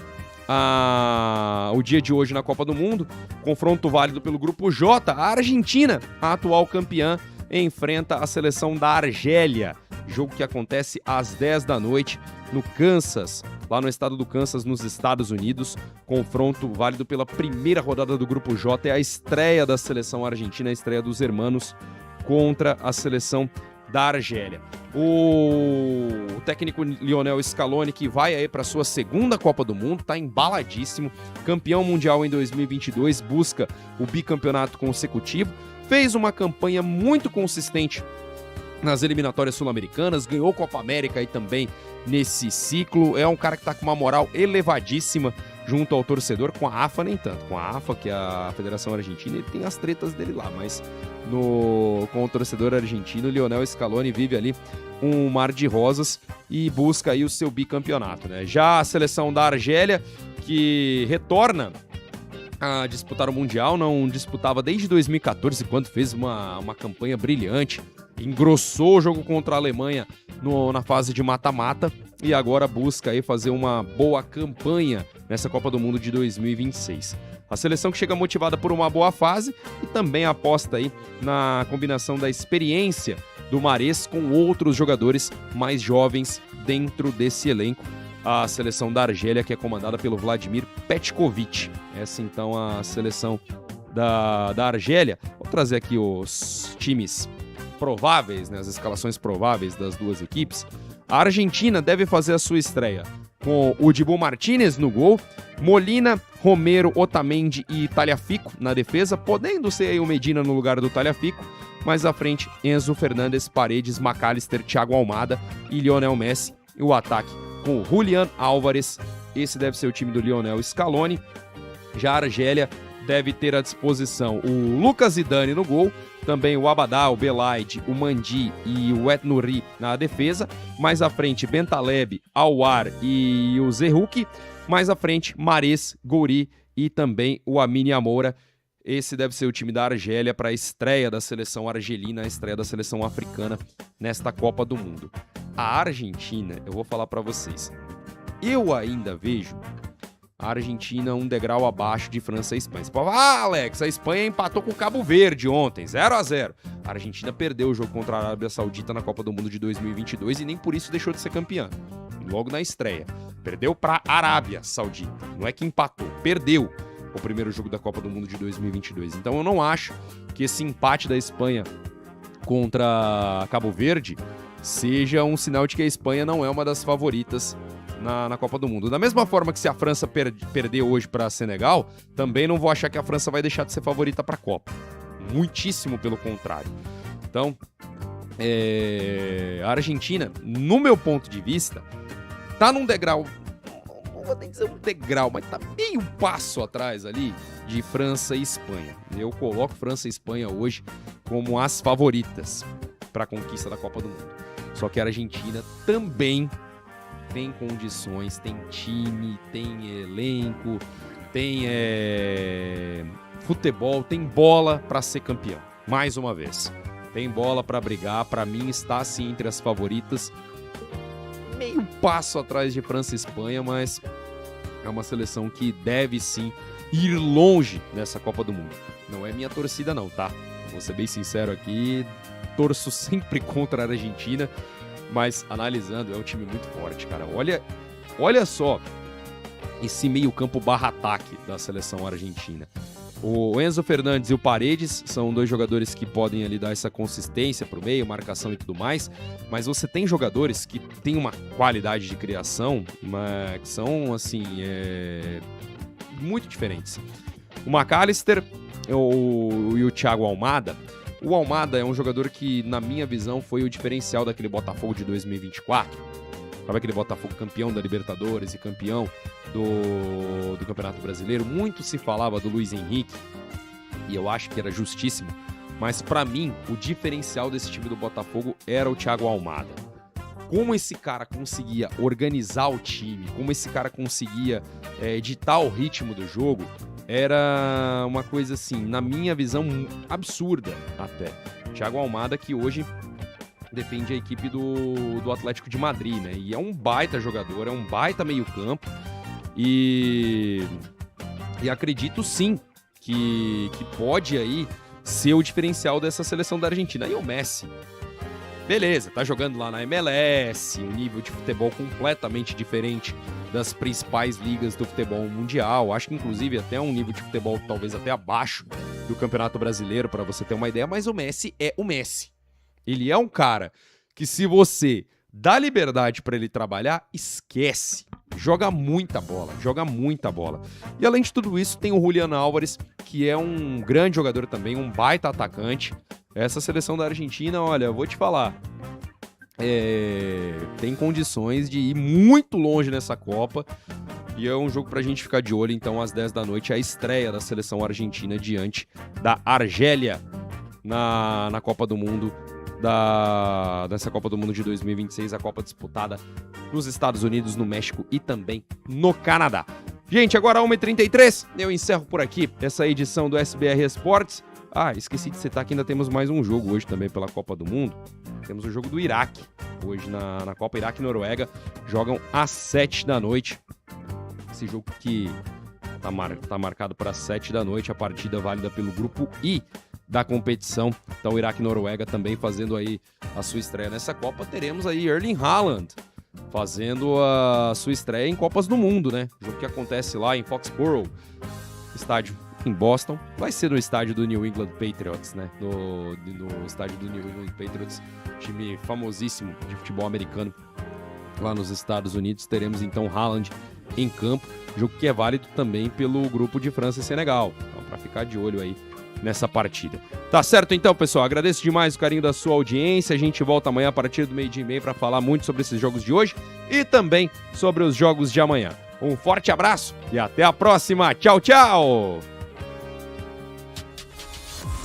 o dia de hoje na Copa do Mundo. Confronto válido pelo Grupo J. A Argentina, a atual campeã, enfrenta a seleção da Argélia. Jogo que acontece às 10 da noite no Kansas, lá no estado do Kansas, nos Estados Unidos. Confronto válido pela primeira rodada do Grupo J. É a estreia da seleção argentina, a estreia dos hermanos contra a seleção da Argélia. O técnico Lionel Scaloni, que vai aí para sua segunda Copa do Mundo, tá embaladíssimo. Campeão mundial em 2022, busca o bicampeonato consecutivo. Fez uma campanha muito consistente nas eliminatórias sul-americanas, ganhou Copa América aí também nesse ciclo. É um cara que tá com uma moral elevadíssima junto ao torcedor. Com a AFA nem tanto, com a AFA, que é a Federação Argentina, ele tem as tretas dele lá, mas com o torcedor argentino, Lionel Scaloni vive ali um mar de rosas e busca aí o seu bicampeonato, né? Já a seleção da Argélia, que retorna a disputar o Mundial, não disputava desde 2014, quando fez uma campanha brilhante, engrossou o jogo contra a Alemanha na fase de mata-mata e agora busca aí fazer uma boa campanha nessa Copa do Mundo de 2026. A seleção que chega motivada por uma boa fase e também aposta aí na combinação da experiência do Mahrez com outros jogadores mais jovens dentro desse elenco. A seleção da Argélia, que é comandada pelo Vladimir Petkovic. Essa então a seleção da Argélia. Vou trazer aqui os times prováveis, né, as escalações prováveis das duas equipes. A Argentina deve fazer a sua estreia com o Dibu Martínez no gol, Molina, Romero, Otamendi e Tagliafico na defesa, podendo ser aí o Medina no lugar do Tagliafico. Mais à frente, Enzo Fernandes, Paredes, McAllister, Thiago Almada e Lionel Messi. E o ataque com o Julián Álvares. Esse deve ser o time do Lionel Scaloni. Já a Argélia deve ter à disposição o Lucas Zidane no gol, também o Abadá, o Belaid, o Mandi e o Et Nouri na defesa. Mais à frente, Bentaleb, Aouar e o Zerrouk. Mais à frente, Mahrez, Gouri e também o Amine Amoura. Esse deve ser o time da Argélia para a estreia da seleção argelina, a estreia da seleção africana nesta Copa do Mundo. A Argentina, eu vou falar para vocês, eu ainda vejo a Argentina um degrau abaixo de França e Espanha. Você pode falar, Alex, a Espanha empatou com o Cabo Verde ontem, 0-0. A Argentina perdeu o jogo contra a Arábia Saudita na Copa do Mundo de 2022 e nem por isso deixou de ser campeã. Logo na estreia. Perdeu para a Arábia Saudita. Não é que empatou, perdeu o primeiro jogo da Copa do Mundo de 2022. Então eu não acho que esse empate da Espanha contra Cabo Verde seja um sinal de que a Espanha não é uma das favoritas na Copa do Mundo. Da mesma forma que se a França perder hoje para Senegal, também não vou achar que a França vai deixar de ser favorita para a Copa. Muitíssimo pelo contrário. Então, a Argentina, no meu ponto de vista, tá num degrau, não vou nem dizer um degrau, mas tá meio passo atrás ali de França e Espanha. Eu coloco França e Espanha hoje como as favoritas para a conquista da Copa do Mundo. Só que a Argentina também tem condições, tem time, tem elenco, tem futebol, tem bola para ser campeão, mais uma vez. tem bola para brigar, para mim está sim entre as favoritas, meio passo atrás de França e Espanha, mas é uma seleção que deve sim ir longe nessa Copa do Mundo. Não é minha torcida não, tá? Vou ser bem sincero aqui, torço sempre contra a Argentina, mas analisando, é um time muito forte, cara. Olha só esse meio-campo barra-ataque da seleção argentina. O Enzo Fernandes e o Paredes são dois jogadores que podem ali dar essa consistência pro meio, marcação e tudo mais, mas você tem jogadores que têm uma qualidade de criação, que são, assim, muito diferentes. O McAllister e o Thiago Almada. O Almada é um jogador que, na minha visão, foi o diferencial daquele Botafogo de 2024. Sabe aquele Botafogo campeão da Libertadores e campeão do Campeonato Brasileiro? Muito se falava do Luiz Henrique, e eu acho que era justíssimo, mas pra mim, o diferencial desse time do Botafogo era o Thiago Almada. Como esse cara conseguia organizar o time, como esse cara conseguia ditar o ritmo do jogo, era uma coisa assim, na minha visão, absurda até. Thiago Almada, que hoje defende a equipe do Atlético de Madrid, né? E é um baita jogador, é um baita meio-campo. E acredito sim que pode aí ser o diferencial dessa seleção da Argentina. E o Messi, beleza, tá jogando lá na MLS, um nível de futebol completamente diferente das principais ligas do futebol mundial. Acho que inclusive até um nível de futebol talvez até abaixo do Campeonato Brasileiro, para você ter uma ideia, mas o Messi é o Messi. Ele é um cara que, se você dá liberdade para ele trabalhar, esquece. Joga muita bola, joga muita bola. E além de tudo isso, tem o Julián Álvares, que é um grande jogador também, um baita atacante. Essa seleção da Argentina, olha, eu vou te falar, tem condições de ir muito longe nessa Copa. E é um jogo pra gente ficar de olho. Então, às 10 da noite, a estreia da seleção argentina diante da Argélia na Copa do Mundo. Dessa Copa do Mundo de 2026, a Copa disputada nos Estados Unidos, no México e também no Canadá. Gente, agora 1h33, eu encerro por aqui essa edição do SBR Esportes. Esqueci de citar que ainda temos mais um jogo hoje também pela Copa do Mundo. Temos o jogo do Iraque, hoje na Copa. Iraque e Noruega jogam às 7 da noite. Esse jogo que tá marcado para as 7 da noite, a partida válida pelo grupo I da competição. Então, Iraque e Noruega também fazendo aí a sua estreia nessa Copa. Teremos aí Erling Haaland fazendo a sua estreia em Copas do Mundo, né? Jogo que acontece lá em Foxborough, estádio em Boston. Vai ser no estádio do New England Patriots, né? No estádio do New England Patriots, time famosíssimo de futebol americano lá nos Estados Unidos. Teremos então Haaland em campo, jogo que é válido também pelo grupo de França e Senegal. Então, para ficar de olho aí nessa partida. Tá certo então, pessoal? Agradeço demais o carinho da sua audiência. A gente volta amanhã a partir do 12h30 para falar muito sobre esses jogos de hoje e também sobre os jogos de amanhã. Um forte abraço e até a próxima. Tchau, tchau!